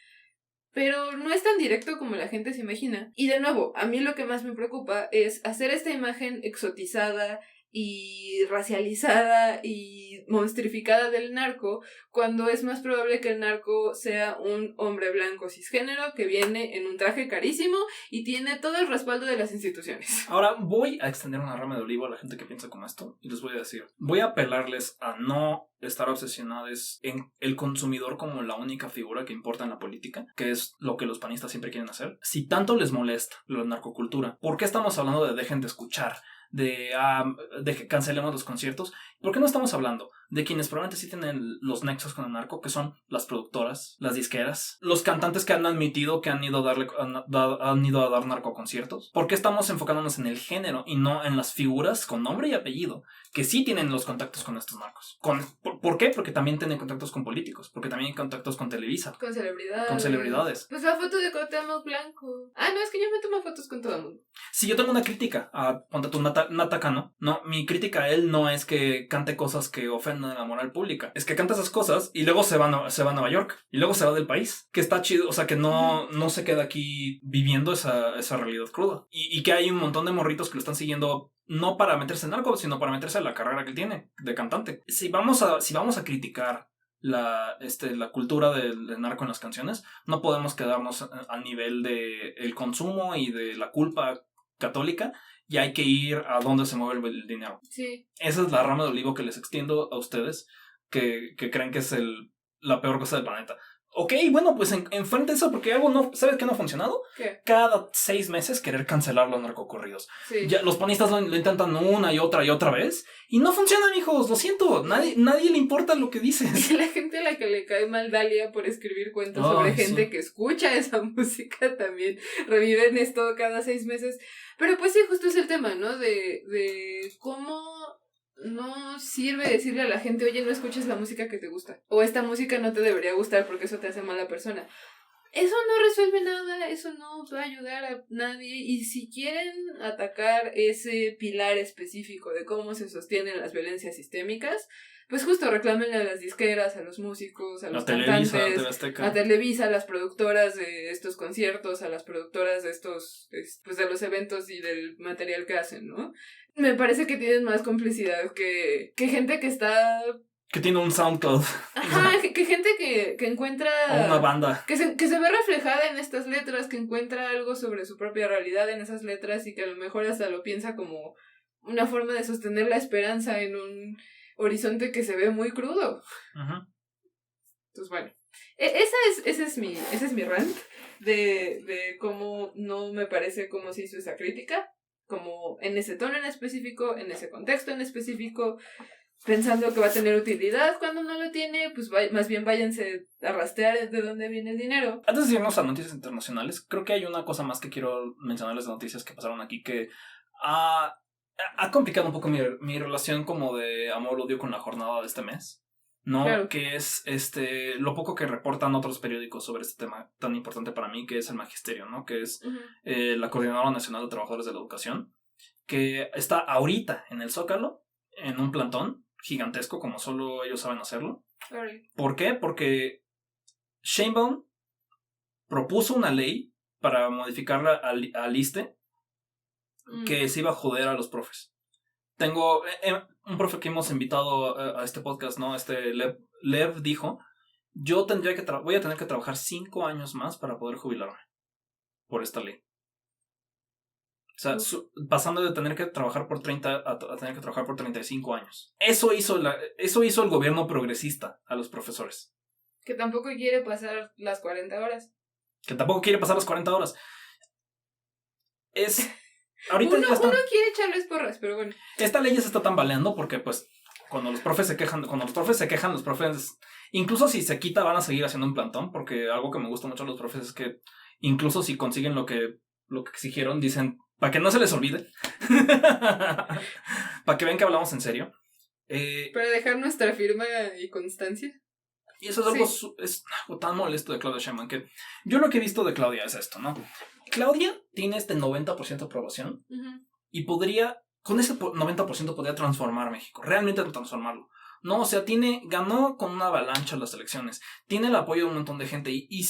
pero no es tan directo como la gente se imagina. Y de nuevo, a mí lo que más me preocupa es hacer esta imagen exotizada y racializada y monstrificada del narco, cuando es más probable que el narco sea un hombre blanco cisgénero que viene en un traje carísimo y tiene todo el respaldo de las instituciones. Ahora voy a extender una rama de olivo a la gente que piensa como esto y les voy a decir, voy a apelarles a no estar obsesionados en el consumidor como la única figura que importa en la política, que es lo que los panistas siempre quieren hacer. Si tanto les molesta la narcocultura, ¿por qué estamos hablando de dejen de escuchar? De que cancelemos los conciertos? ¿Por qué no estamos hablando de quienes probablemente sí tienen los nexos con el narco, que son las productoras, las disqueras, los cantantes que han admitido que han ido a dar narcoconciertos? ¿Por qué estamos enfocándonos en el género y no en las figuras con nombre y apellido que sí tienen los contactos con estos narcos? ¿Por qué? Porque también tienen contactos con políticos, porque también hay contactos con Televisa, con celebridades. Con celebridades. Pues la foto de Cuauhtémoc Blanco. No, es que yo me tomo fotos con todo el mundo. Si yo tengo una crítica a Nata Cano, no, mi crítica a él no es que cante cosas que ofenden la moral pública. Es que canta esas cosas y luego se va a Nueva York y luego se va del país. Que está chido, o sea, que no se queda aquí viviendo esa realidad cruda. Y que hay un montón de morritos que lo están siguiendo no para meterse en narco, sino para meterse en la carrera que él tiene de cantante. Si vamos a criticar la cultura del narco en las canciones, no podemos quedarnos al nivel de el consumo y de la culpa católica, y hay que ir a donde se mueve el dinero. Sí. Esa es la rama de olivo que les extiendo a ustedes que creen que es la peor cosa del planeta. Ok, bueno, pues enfrente eso, porque algo no... ¿Sabes qué no ha funcionado? ¿Qué? Cada 6 meses querer cancelar los narcocorridos. Sí. Ya, los panistas lo intentan una y otra vez y no funcionan, hijos, lo siento. Nadie le importa lo que dices. Y la gente a la que le cae mal Dalia por escribir cuentos sobre gente que escucha esa música también reviven esto cada 6 meses. Pero pues sí, justo es el tema, ¿no? De cómo... no sirve decirle a la gente, oye, no escuches la música que te gusta, o esta música no te debería gustar porque eso te hace mala persona. Eso no resuelve nada, eso no va a ayudar a nadie. Y si quieren atacar ese pilar específico de cómo se sostienen las violencias sistémicas, pues justo reclámenle a las disqueras, a los músicos, a los cantantes, a Televisa, a las productoras de estos conciertos, a las productoras de estos, pues de los eventos y del material que hacen, ¿no? Me parece que tienen más complicidad que gente que está... que tiene un SoundCloud. Ajá, que gente que encuentra... o una banda. Que se ve reflejada en estas letras, que encuentra algo sobre su propia realidad en esas letras y que a lo mejor hasta lo piensa como una forma de sostener la esperanza en un horizonte que se ve muy crudo. Ajá. Entonces, bueno, ese es mi rant de cómo no me parece cómo se hizo esa crítica, como en ese tono en específico, en ese contexto en específico, pensando que va a tener utilidad cuando no lo tiene, pues más bien váyanse a rastrear de dónde viene el dinero. Antes de irnos a noticias internacionales, creo que hay una cosa más que quiero mencionarles de noticias que pasaron aquí que ha complicado un poco mi relación como de amor-odio con la jornada de este mes, ¿no? Claro. Que es lo poco que reportan otros periódicos sobre este tema tan importante para mí, que es el magisterio, ¿no? Que es la Coordinadora Nacional de Trabajadores de la Educación, que está ahorita en el Zócalo, en un plantón gigantesco, como solo ellos saben hacerlo. ¿Por qué? Porque Sheinbaum propuso una ley para modificarla al ISSSTE que se iba a joder a los profes. Tengo un profe que hemos invitado a este podcast, ¿no? Lev dijo, yo voy a tener que trabajar 5 años más para poder jubilarme por esta ley. O sea, pasando de tener que trabajar por 30 a tener que trabajar por 35 años. Eso hizo el gobierno progresista a los profesores. Que tampoco quiere pasar las 40 horas. Ahorita uno quiere echarles porras, pero bueno. Esta ley ya se está tambaleando porque, pues, cuando los profes se quejan, los profes, incluso si se quita, van a seguir haciendo un plantón, porque algo que me gusta mucho a los profes es que, incluso si consiguen lo que exigieron, dicen, para que no se les olvide, para que vean que hablamos en serio. Para dejar nuestra firma y constancia. Y eso es algo tan molesto de Claudia Sheinbaum, que yo lo que he visto de Claudia es esto, ¿no? Claudia tiene 90% de aprobación y con ese 90% podría transformar México, realmente transformarlo. No, o sea, ganó con una avalancha las elecciones, tiene el apoyo de un montón de gente y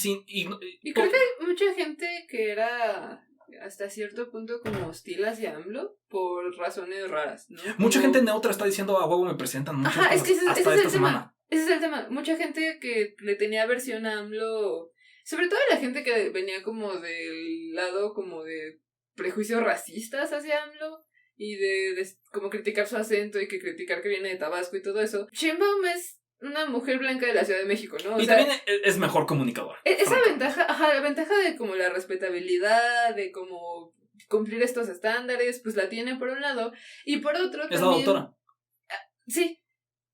creo que hay mucha gente que era hasta cierto punto como hostil hacia AMLO por razones raras, ¿no? Mucha gente neutra está diciendo a huevo me presentan muchas cosas, es que ese hasta es esta semana. Ese es el tema. Mucha gente que le tenía aversión a AMLO, sobre todo la gente que venía como del lado como de prejuicios racistas hacia AMLO y de como criticar su acento y que criticar que viene de Tabasco y todo eso. Sheinbaum es una mujer blanca de la Ciudad de México, ¿no? También es mejor comunicadora. Esa ventaja, la ventaja de como la respetabilidad, de como cumplir estos estándares, pues la tiene por un lado, y por otro es también... ¿Es la doctora? Sí,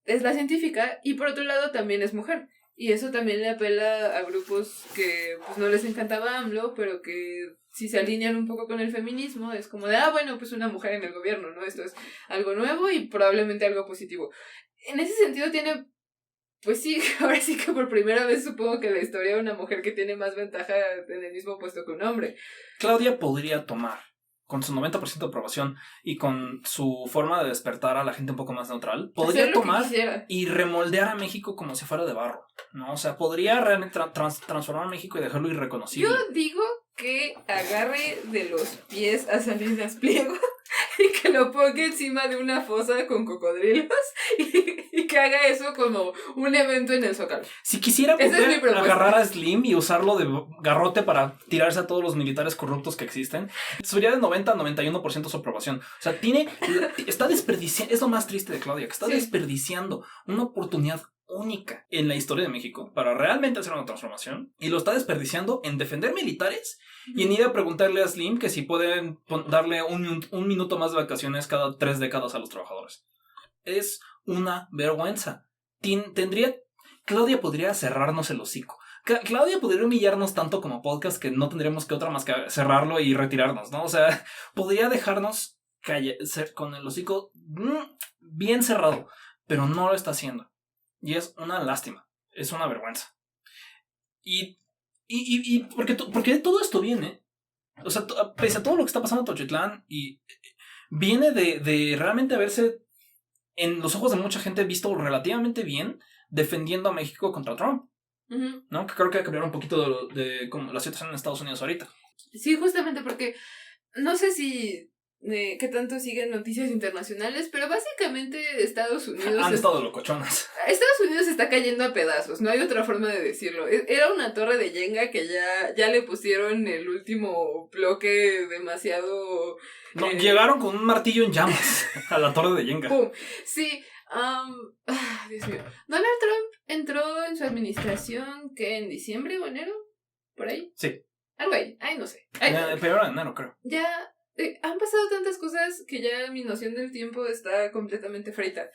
es la científica, y por otro lado también es mujer. Y eso también le apela a grupos que pues no les encantaba AMLO, pero que si se alinean un poco con el feminismo, es como de, bueno, pues una mujer en el gobierno, ¿no? Esto es algo nuevo y probablemente algo positivo. En ese sentido tiene, pues sí, ahora sí que por primera vez supongo que en la historia una mujer que tiene más ventaja en el mismo puesto que un hombre. Claudia podría tomar con su 90% de aprobación y con su forma de despertar a la gente un poco más neutral, Hacer podría lo que tomar quisiera. y remoldear a México como si fuera de barro, ¿no? O sea, podría realmente transformar a México y dejarlo irreconocible. Yo digo que agarre de los pies a Salinas Pliego y que lo ponga encima de una fosa con cocodrilos y que haga eso como un evento en el Zócalo. Si quisiera Esa es mi poder propuesta. agarrar a Slim y usarlo de garrote para tirarse a todos los militares corruptos que existen, subiría de 90 a 91% su aprobación. O sea, está desperdiciando, es lo más triste de Claudia, que está Sí. desperdiciando una oportunidad única en la historia de México para realmente hacer una transformación, y lo está desperdiciando en defender militares y en ir a preguntarle a Slim que si pueden darle un minuto más de vacaciones cada 3 décadas a los trabajadores. Es una vergüenza. Claudia podría cerrarnos el hocico. Claudia podría humillarnos tanto como podcast que no tendríamos que otra más que cerrarlo y retirarnos, ¿no? O sea, podría dejarnos con el hocico bien cerrado, pero no lo está haciendo. Y es una lástima, es una vergüenza. Y porque todo esto viene, o sea, pese a todo lo que está pasando en Tenochtitlán, y viene de realmente haberse, en los ojos de mucha gente, visto relativamente bien defendiendo a México contra Trump, ¿no? Que creo que va a cambiar un poquito de como la situación en Estados Unidos ahorita. Sí, justamente porque no sé si qué tanto siguen noticias internacionales, pero básicamente Estados Unidos Han estado locochonas. Estados Unidos está cayendo a pedazos, no hay otra forma de decirlo. Era una torre de Jenga que ya le pusieron el último bloque demasiado... No, llegaron con un martillo en llamas a la torre de Jenga. ¡Pum! Sí, Dios mío. Donald Trump entró en su administración, ¿qué? ¿En diciembre o enero? ¿Por ahí? Sí. Algo ahí, no sé. Pero era enero, creo. Ya han pasado tantas cosas que ya mi noción del tiempo está completamente frita.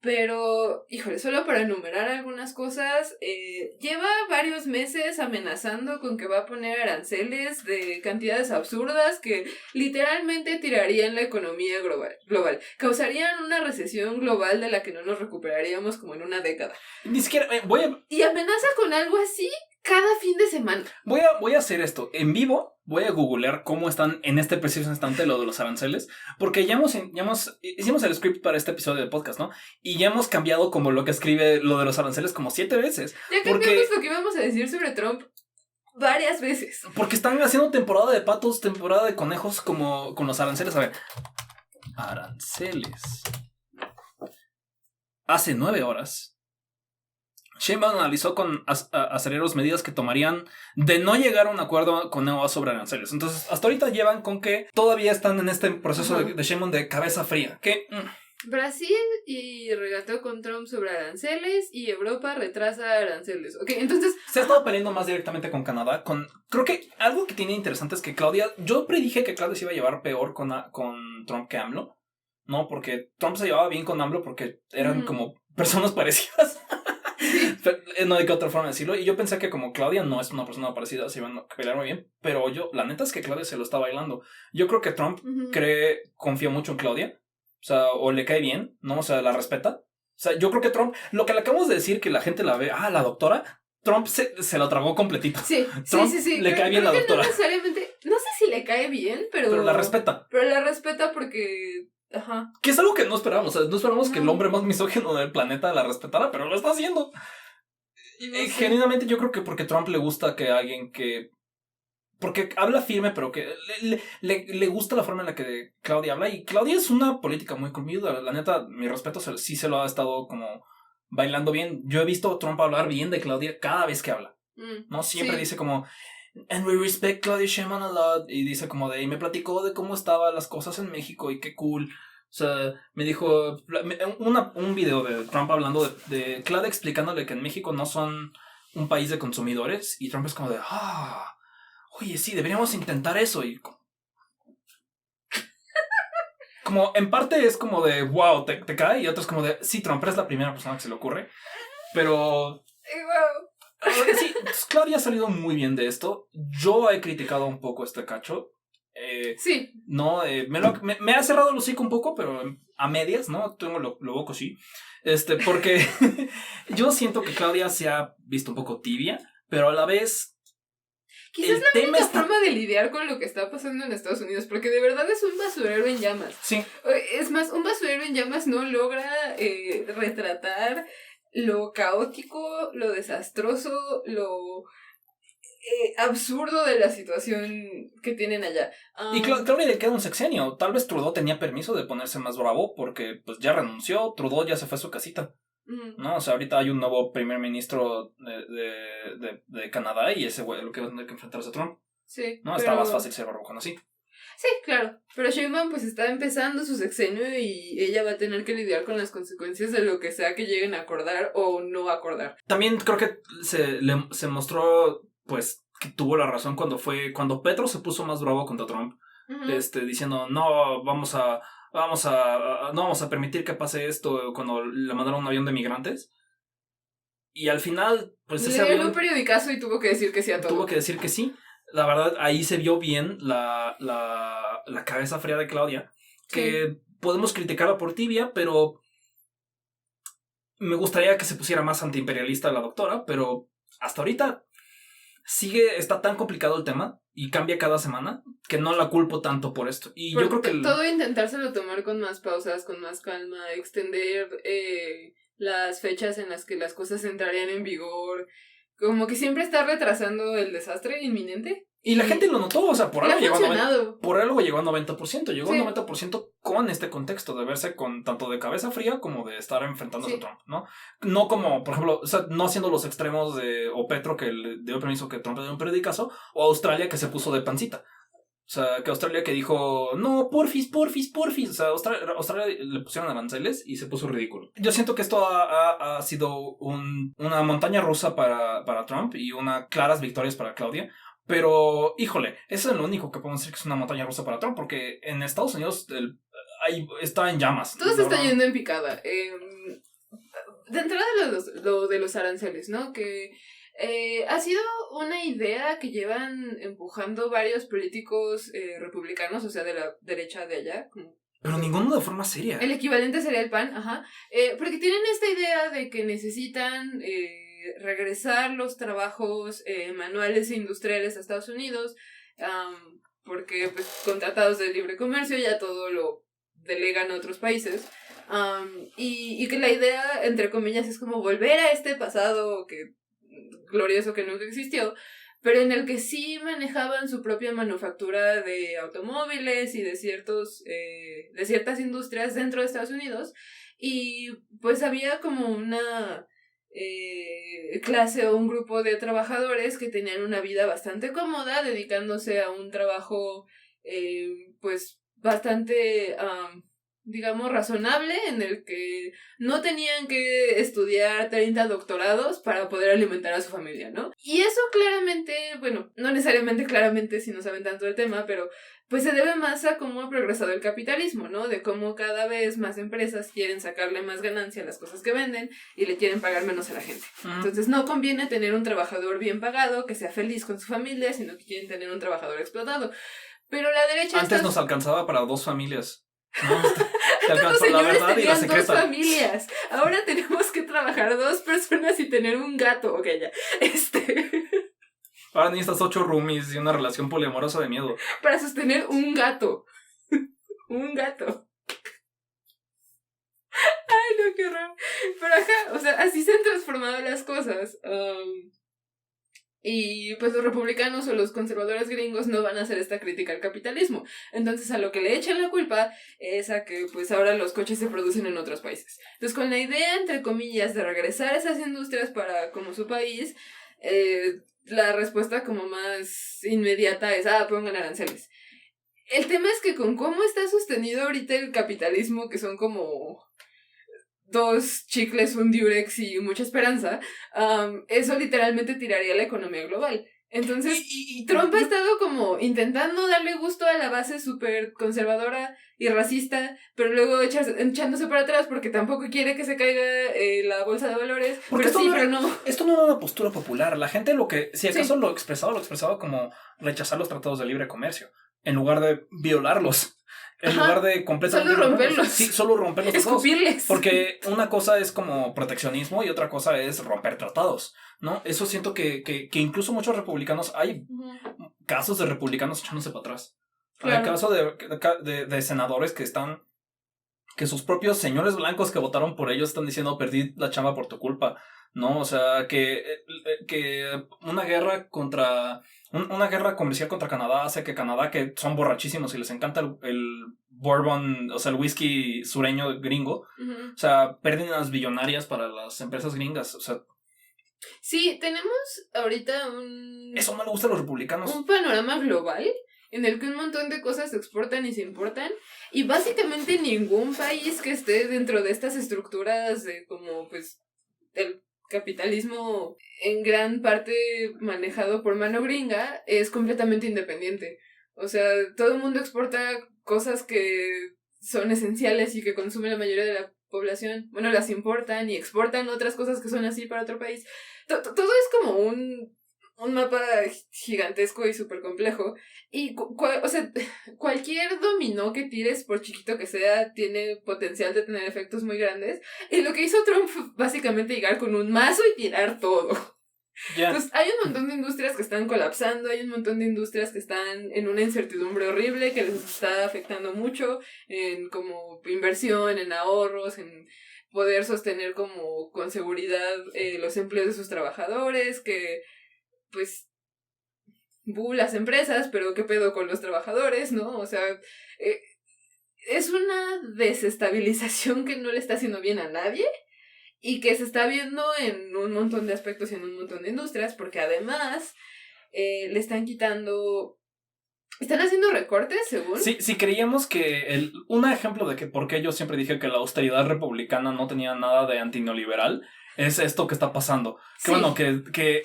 Pero, híjole, solo para enumerar algunas cosas, lleva varios meses amenazando con que va a poner aranceles de cantidades absurdas que literalmente tirarían la economía global. Causarían una recesión global de la que no nos recuperaríamos como en una década. Ni siquiera, Y amenaza con algo así cada fin de semana. Voy a hacer esto en vivo. Voy a googlear cómo están en este preciso instante lo de los aranceles, porque hicimos el script para este episodio de podcast, ¿no? Y ya hemos cambiado como lo que escribe lo de los aranceles como 7 veces. Ya cambiamos lo que íbamos a decir sobre Trump varias veces. Porque están haciendo temporada de patos, temporada de conejos como con los aranceles. A ver, aranceles. Hace 9 horas Sheinbaum analizó con aceleros medidas que tomarían de no llegar a un acuerdo con EUA sobre aranceles. Entonces, hasta ahorita llevan con que todavía están en este proceso de Sheinbaum de cabeza fría. Que Brasil y regató con Trump sobre aranceles y Europa retrasa aranceles. Ok, entonces... se ha estado peleando más directamente con Canadá. Creo que algo que tiene interesante es que yo predije que Claudia se iba a llevar peor con Trump que AMLO. No, porque Trump se llevaba bien con AMLO porque eran como personas parecidas. No hay que otra forma de decirlo. Y yo pensé que como Claudia no es una persona parecida, se iban a pelear muy bien. Pero la neta es que Claudia se lo está bailando. Yo creo que Trump confía mucho en Claudia. O sea, o le cae bien, ¿no? O sea, la respeta. O sea, yo creo que Trump, lo que le acabamos de decir, que la gente la ve, la doctora, Trump se la tragó completito. Sí, Trump sí. Le cae bien la doctora. No necesariamente, no sé si le cae bien, pero la respeta. Pero la respeta porque... Ajá. Que es algo que no esperábamos. O sea, no esperábamos que el hombre más misógino del planeta la respetara, pero lo está haciendo. No sé. Genuinamente yo creo que porque Trump le gusta que alguien que... Porque habla firme, pero que le gusta la forma en la que Claudia habla. Y Claudia es una política muy conmigo. La neta, mi respeto, sí se lo ha estado como bailando bien. Yo he visto a Trump hablar bien de Claudia cada vez que habla. ¿No? Siempre dice como... And we respect Claudia Sheinbaum a lot. Y dice como y me platicó de cómo estaban las cosas en México y qué cool. O sea, me dijo un video de Trump hablando de Claudia explicándole que en México no son un país de consumidores. Y Trump es como oye, sí, deberíamos intentar eso. Y como en parte es como de wow, te cae. Y otro es como de sí, Trump es la primera persona que se le ocurre. Pero... sí, Claudia ha salido muy bien de esto. Yo he criticado un poco este cacho. Sí. No, me ha cerrado el hocico un poco, pero a medias, ¿no? Tengo lo boco, sí. Porque yo siento que Claudia se ha visto un poco tibia, pero a la vez Quizás la única forma de lidiar con lo que está pasando en Estados Unidos, porque de verdad es un basurero en llamas. Sí. Es más, un basurero en llamas no logra retratar lo caótico, lo desastroso, lo absurdo de la situación que tienen allá. Y Claudia le queda un sexenio. Tal vez Trudeau tenía permiso de ponerse más bravo porque pues ya renunció, Trudeau ya se fue a su casita. ¿No? O sea, ahorita hay un nuevo primer ministro de Canadá y ese güey lo que va a tener que enfrentarse a Trump. Sí. ¿No? Está más fácil ser barbajón así. Sí, claro. Pero Sheinbaum pues está empezando su sexenio y ella va a tener que lidiar con las consecuencias de lo que sea que lleguen a acordar o no acordar. También creo que se mostró pues que tuvo la razón cuando Petro se puso más bravo contra Trump. Diciendo no vamos a permitir que pase esto cuando le mandaron un avión de migrantes. Y al final, pues ese avión... Le dio un periodicazo y tuvo que decir que sí a todo. Tuvo que decir que sí. La verdad, ahí se vio bien la cabeza fría de Claudia. Que podemos criticarla por tibia, pero me gustaría que se pusiera más antiimperialista la doctora, pero hasta ahorita está tan complicado el tema y cambia cada semana que no la culpo tanto por esto. Y yo creo que todo intentárselo tomar con más pausas, con más calma, extender las fechas en las que las cosas entrarían en vigor, como que siempre está retrasando el desastre inminente. Y la gente lo notó, o sea, por algo llegó a 90%. Llegó a 90% con este contexto de verse con tanto de cabeza fría como de estar enfrentándose a Trump, ¿no? No como, por ejemplo, o sea, no haciendo los extremos o Petro que le dio permiso que Trump le dio un periodicazo, o Australia que se puso de pancita. O sea, que Australia que dijo, no, porfis. O sea, Australia le pusieron aranceles y se puso ridículo. Yo siento que esto ha sido una montaña rusa para Trump y claras victorias para Claudia. Pero, híjole, eso es lo único que podemos decir que es una montaña rusa para Trump, porque en Estados Unidos está en llamas. Todo se está yendo en picada. De entrada lo de los aranceles, ¿no? Que ha sido una idea que llevan empujando varios políticos republicanos, o sea, de la derecha de allá. Pero ninguno de forma seria. El equivalente sería el PAN, ajá. Porque tienen esta idea de que necesitan... regresar los trabajos manuales e industriales a Estados Unidos, porque pues, con tratados de libre comercio ya todo lo delegan a otros países, y que la idea, entre comillas, es como volver a este pasado glorioso que nunca existió, pero en el que sí manejaban su propia manufactura de automóviles y de ciertas industrias dentro de Estados Unidos, y pues había como una clase o un grupo de trabajadores que tenían una vida bastante cómoda, dedicándose a un trabajo pues bastante digamos razonable, en el que no tenían que estudiar 30 doctorados para poder alimentar a su familia, ¿no? Y eso claramente, bueno, no necesariamente claramente si no saben tanto del tema, pero pues se debe más a cómo ha progresado el capitalismo, ¿no? De cómo cada vez más empresas quieren sacarle más ganancia a las cosas que venden y le quieren pagar menos a la gente. Entonces no conviene tener un trabajador bien pagado, que sea feliz con su familia, sino que quieren tener un trabajador explotado. Pero la derecha... Antes nos alcanzaba para 2 familias. ¿No? Antes los señores tenían 2 familias. Ahora tenemos que trabajar 2 personas y tener un gato. Ok, ya. Ahora necesitas 8 roomies y una relación poliamorosa de miedo. Para sostener un gato. Un gato. Ay, no, qué horror. Pero ajá, o sea, así se han transformado las cosas. Y pues los republicanos o los conservadores gringos no van a hacer esta crítica al capitalismo. Entonces a lo que le echan la culpa es a que pues ahora los coches se producen en otros países. Entonces con la idea, entre comillas, de regresar esas industrias para como su país, la respuesta como más inmediata es, pongan aranceles. El tema es que con cómo está sostenido ahorita el capitalismo, que son como 2 chicles, un diurex y mucha esperanza, eso literalmente tiraría la economía global. Entonces, Trump ha estado como intentando darle gusto a la base súper conservadora y racista, pero luego echándose para atrás porque tampoco quiere que se caiga la bolsa de valores. Porque pero pero no. Esto no era una postura popular. La gente si acaso lo expresaba como rechazar los tratados de libre comercio, en lugar de violarlos. En lugar de completamente solo romperlos. Sí, solo romperlos todos. Escupirles. Porque una cosa es como proteccionismo y otra cosa es romper tratados, ¿no? Eso siento que incluso muchos republicanos, hay casos de republicanos echándose para atrás. Claro. Hay casos de senadores que sus propios señores blancos que votaron por ellos están diciendo perdí la chamba por tu culpa, ¿no? O sea, que una guerra comercial contra Canadá hace que Canadá, que son borrachísimos y les encanta el bourbon, o sea, el whisky sureño gringo, o sea, pérdidas billonarias para las empresas gringas, o sea. Sí, tenemos ahorita eso no le gusta a los republicanos. Un panorama global en el que un montón de cosas se exportan y se importan, y básicamente ningún país que esté dentro de estas estructuras de como pues el capitalismo en gran parte manejado por mano gringa es completamente independiente. O sea, todo el mundo exporta cosas que son esenciales y que consume la mayoría de la población. Bueno, las importan y exportan otras cosas que son así para otro país. Todo es como un mapa gigantesco y súper complejo. Y o sea, cualquier dominó que tires, por chiquito que sea, tiene potencial de tener efectos muy grandes. Y lo que hizo Trump fue básicamente llegar con un mazo y tirar todo. Yeah. Entonces hay un montón de industrias que están colapsando, hay un montón de industrias que están en una incertidumbre horrible que les está afectando mucho en como inversión, en ahorros, en poder sostener como con seguridad los empleos de sus trabajadores, que pues las empresas, pero qué pedo con los trabajadores, ¿no? O sea, es una desestabilización que no le está haciendo bien a nadie. Y que se está viendo en un montón de aspectos y en un montón de industrias, porque además le están quitando... ¿Están haciendo recortes, según? Sí, creíamos que... un ejemplo de que por qué yo siempre dije que la austeridad republicana no tenía nada de antineoliberal es esto que está pasando. Que sí. Bueno, que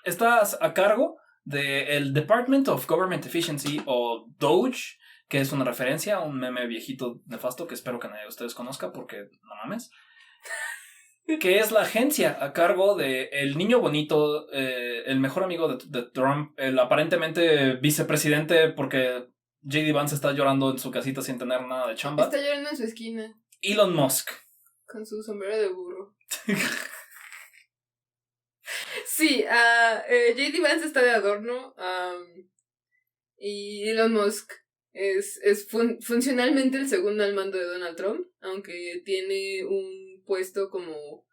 estás a cargo del Department of Government Efficiency, o DOGE, que es una referencia a un meme viejito nefasto que espero que nadie de ustedes conozca, porque no mames. Que es la agencia a cargo de el niño bonito, el mejor amigo de Trump, el aparentemente vicepresidente, porque J.D. Vance está llorando en su casita sin tener nada de chamba. Está llorando en su esquina. Elon Musk. Con su sombrero de burro. Sí, J.D. Vance está de adorno. Y Elon Musk es funcionalmente el segundo al mando de Donald Trump, aunque tiene un puesto como...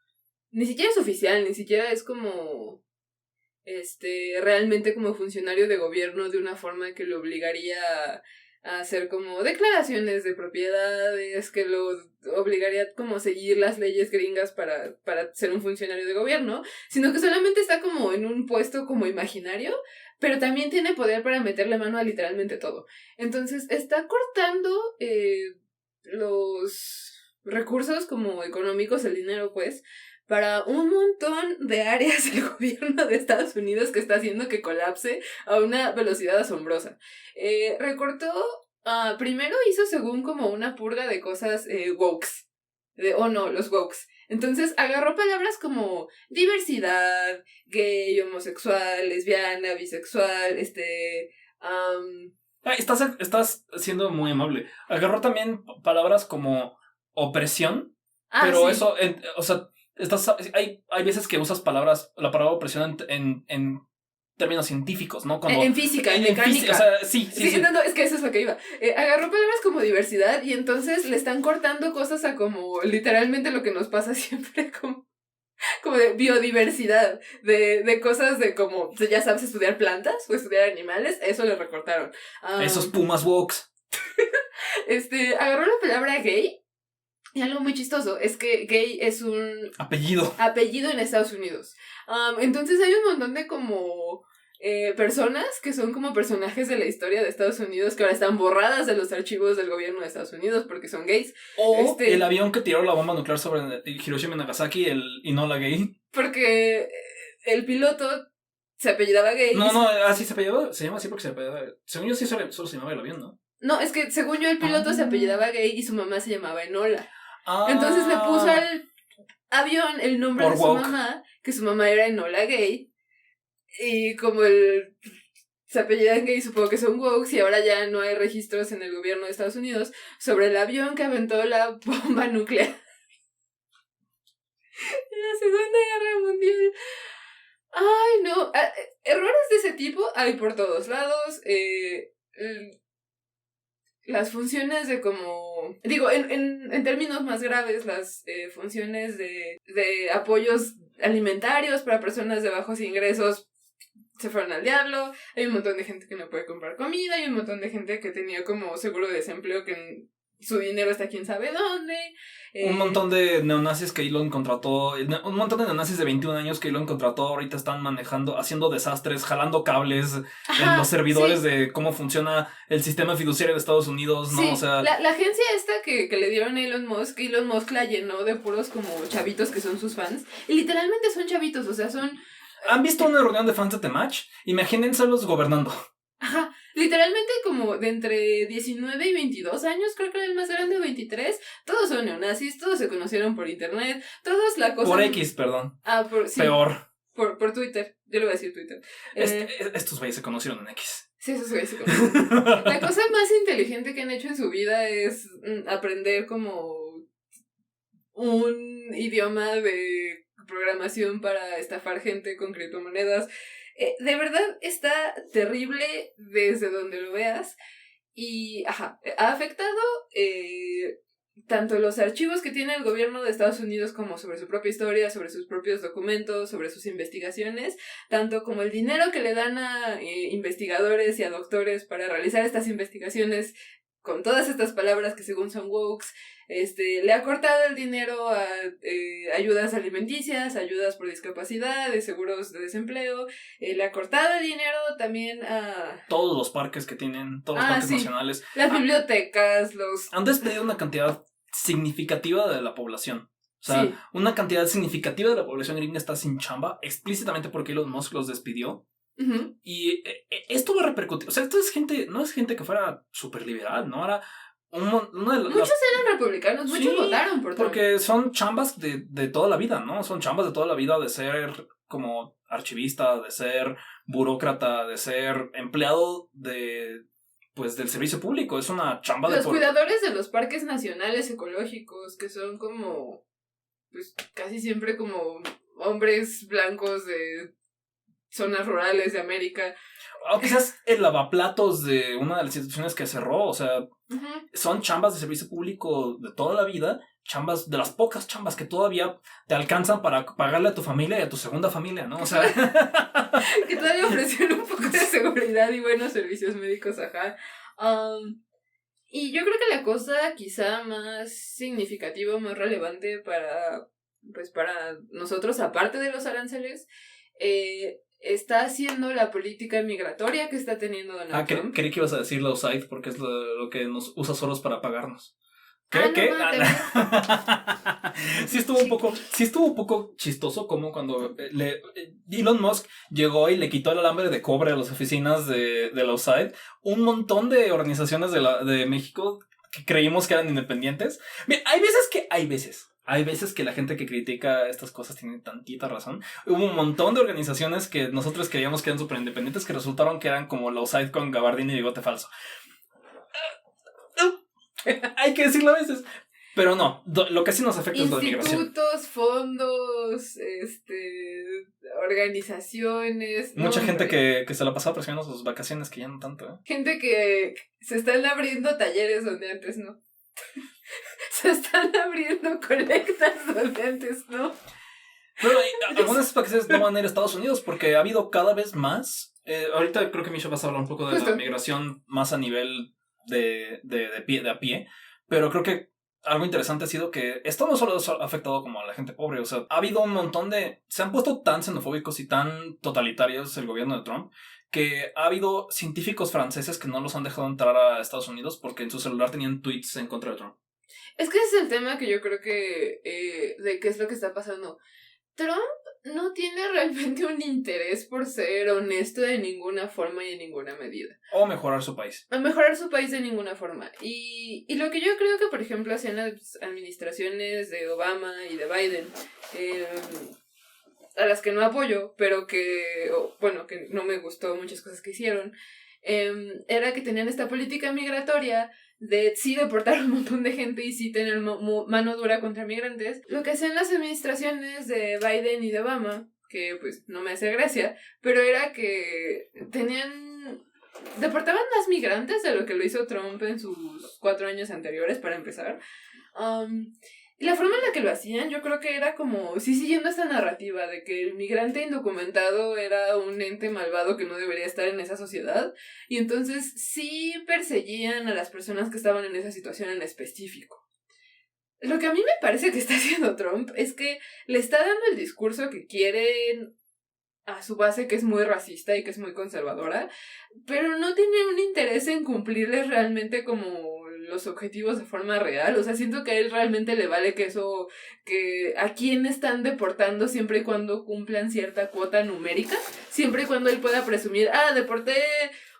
Ni siquiera es oficial, ni siquiera es como... realmente como funcionario de gobierno de una forma que lo obligaría a hacer como declaraciones de propiedades, que lo obligaría como a seguir las leyes gringas para ser un funcionario de gobierno, sino que solamente está como en un puesto como imaginario, pero también tiene poder para meterle mano a literalmente todo. Entonces está cortando los recursos como económicos, el dinero pues, para un montón de áreas del gobierno de Estados Unidos que está haciendo que colapse a una velocidad asombrosa. Recortó, primero hizo según como una purga de cosas wokes, los wokes. Entonces agarró palabras como diversidad, gay, homosexual, lesbiana, bisexual, Estás siendo muy amable. Agarró también palabras como opresión, pero sí. Eso, o sea, hay veces que usas la palabra opresión en términos científicos, ¿no? En física, en mecánica. O sea, sí. No, es que eso es lo que iba. Agarró palabras como diversidad y entonces le están cortando cosas a como literalmente lo que nos pasa siempre, como de biodiversidad, de cosas de como, ya sabes, estudiar plantas o estudiar animales, eso le recortaron. Esos pumas wokes. Agarró la palabra gay. Y algo muy chistoso es que gay es un apellido en Estados Unidos. Entonces hay un montón de como personas que son como personajes de la historia de Estados Unidos que ahora están borradas de los archivos del gobierno de Estados Unidos porque son gays. O el avión que tiró la bomba nuclear sobre Hiroshima y Nagasaki, el Enola Gay. Porque el piloto se apellidaba Gay. No, así se apellidaba, se llama así porque se apellidaba. Según yo sí solo se llamaba el avión, ¿no? No, es que según yo el piloto se apellidaba Gay y su mamá se llamaba Enola. Entonces le puso al avión el nombre de su mamá, que su mamá era Enola Gay, y como el se apellidan gay, supongo que son woke, y ahora ya no hay registros en el gobierno de Estados Unidos sobre el avión que aventó la bomba nuclear en la Segunda Guerra Mundial. Ay, no. Errores de ese tipo hay por todos lados. Las funciones de como... Digo, en términos más graves, las funciones de apoyos alimentarios para personas de bajos ingresos se fueron al diablo. Hay un montón de gente que no puede comprar comida. Hay un montón de gente que tenía como seguro de desempleo que su dinero está quién sabe dónde. Un montón de neonazis que Elon contrató. Un montón de neonazis de 21 años que Elon contrató. Ahorita están haciendo desastres, jalando cables en los servidores de cómo funciona el sistema fiduciario de Estados Unidos, ¿no? Sí, o sea, la agencia esta que le dieron a Elon Musk la llenó de puros como chavitos que son sus fans. Y literalmente son chavitos, o sea, son... ¿Han visto una reunión de fans de The Match? Imagínenselos gobernando. Ajá, literalmente como de entre 19 y 22 años, creo que era el más grande, 23, todos son neonazis, todos se conocieron por internet, todos la cosa... Por X, perdón. Sí, peor. Por Twitter, yo le voy a decir Twitter. Estos güeyes se conocieron en X. Sí, esos güeyes se conocieron. La cosa más inteligente que han hecho en su vida es aprender como un idioma de programación para estafar gente con criptomonedas. De verdad está terrible desde donde lo veas y ha afectado tanto los archivos que tiene el gobierno de Estados Unidos como sobre su propia historia, sobre sus propios documentos, sobre sus investigaciones, tanto como el dinero que le dan a investigadores y a doctores para realizar estas investigaciones con todas estas palabras que según son wokes. Le ha cortado el dinero a ayudas alimenticias, ayudas por discapacidad, de seguros de desempleo, le ha cortado el dinero también a... Todos los parques que tienen, todos los parques nacionales. Las bibliotecas, Han despedido una cantidad significativa de la población. O sea, una cantidad significativa de la población gringa está sin chamba, explícitamente porque Elon Musk los despidió. Uh-huh. Y esto va a repercutir. O sea, esto es gente, no es gente que fuera súper liberal, ¿no? Era muchos eran republicanos, muchos votaron por Trump. Porque son chambas de toda la vida, ¿no? Son chambas de toda la vida de ser como archivista, de ser burócrata, de ser empleado del servicio público. Es una chamba los cuidadores de los parques nacionales ecológicos, que son como, pues casi siempre como hombres blancos de zonas rurales de América. O quizás el lavaplatos de una de las instituciones que cerró, o sea, uh-huh. Son chambas de servicio público de toda la vida, chambas, de las pocas chambas que todavía te alcanzan para pagarle a tu familia y a tu segunda familia, ¿no? O sea, que todavía ofrecen un poco de seguridad y buenos servicios médicos, ajá. Y yo creo que la cosa quizá más significativa, más relevante para nosotros, aparte de los aranceles, está haciendo la política migratoria que está teniendo Donald Trump. Creí que ibas a decir la USAID porque es lo que nos usa solos para pagarnos. ¿Qué? Sí estuvo un poco chistoso como cuando Elon Musk llegó y le quitó el alambre de cobre a las oficinas de la USAID. Un montón de organizaciones de México que creímos que eran independientes. Mira, hay veces que la gente que critica estas cosas tiene tantita razón. Hubo un montón de organizaciones que nosotros creíamos que eran súper independientes que resultaron que eran como la USAID con gabardina y bigote falso. Hay que decirlo a veces. Pero no, lo que sí nos afecta es la migración. Institutos, fondos, organizaciones. Mucha gente que se la pasaba presionando sus vacaciones, que ya no tanto, ¿eh? Gente que se están abriendo talleres donde antes no. Se están abriendo colectas donde antes no. Pero algunas de esas vacaciones no van a ir a Estados Unidos porque ha habido cada vez más. Ahorita creo que Misha vas a hablar un poco de la migración más a nivel de a pie, pero creo que algo interesante ha sido que esto no solo ha afectado como a la gente pobre, o sea, ha habido un montón se han puesto tan xenofóbicos y tan totalitarios el gobierno de Trump que ha habido científicos franceses que no los han dejado entrar a Estados Unidos porque en su celular tenían tweets en contra de Trump. Es que ese es el tema que yo creo que de qué es lo que está pasando. Trump no tiene realmente un interés por ser honesto de ninguna forma y de ninguna medida. O mejorar su país. O mejorar su país de ninguna forma. Y lo que yo creo que, por ejemplo, hacían las administraciones de Obama y de Biden, a las que no apoyo, pero que no me gustó muchas cosas que hicieron, era que tenían esta política migratoria de sí deportar un montón de gente y sí tener mano dura contra migrantes. Lo que hacían las administraciones de Biden y de Obama, que pues no me hace gracia, pero era que deportaban más migrantes de lo que lo hizo Trump en sus 4 años anteriores, para empezar. Y la forma en la que lo hacían, yo creo que era como, sí, siguiendo esta narrativa de que el migrante indocumentado era un ente malvado que no debería estar en esa sociedad, y entonces sí perseguían a las personas que estaban en esa situación en específico. Lo que a mí me parece que está haciendo Trump es que le está dando el discurso que quieren a su base, que es muy racista y que es muy conservadora, pero no tiene un interés en cumplirles realmente como los objetivos de forma real. O sea, siento que a él realmente le vale que a quién están deportando siempre y cuando cumplan cierta cuota numérica, siempre y cuando él pueda presumir, deporté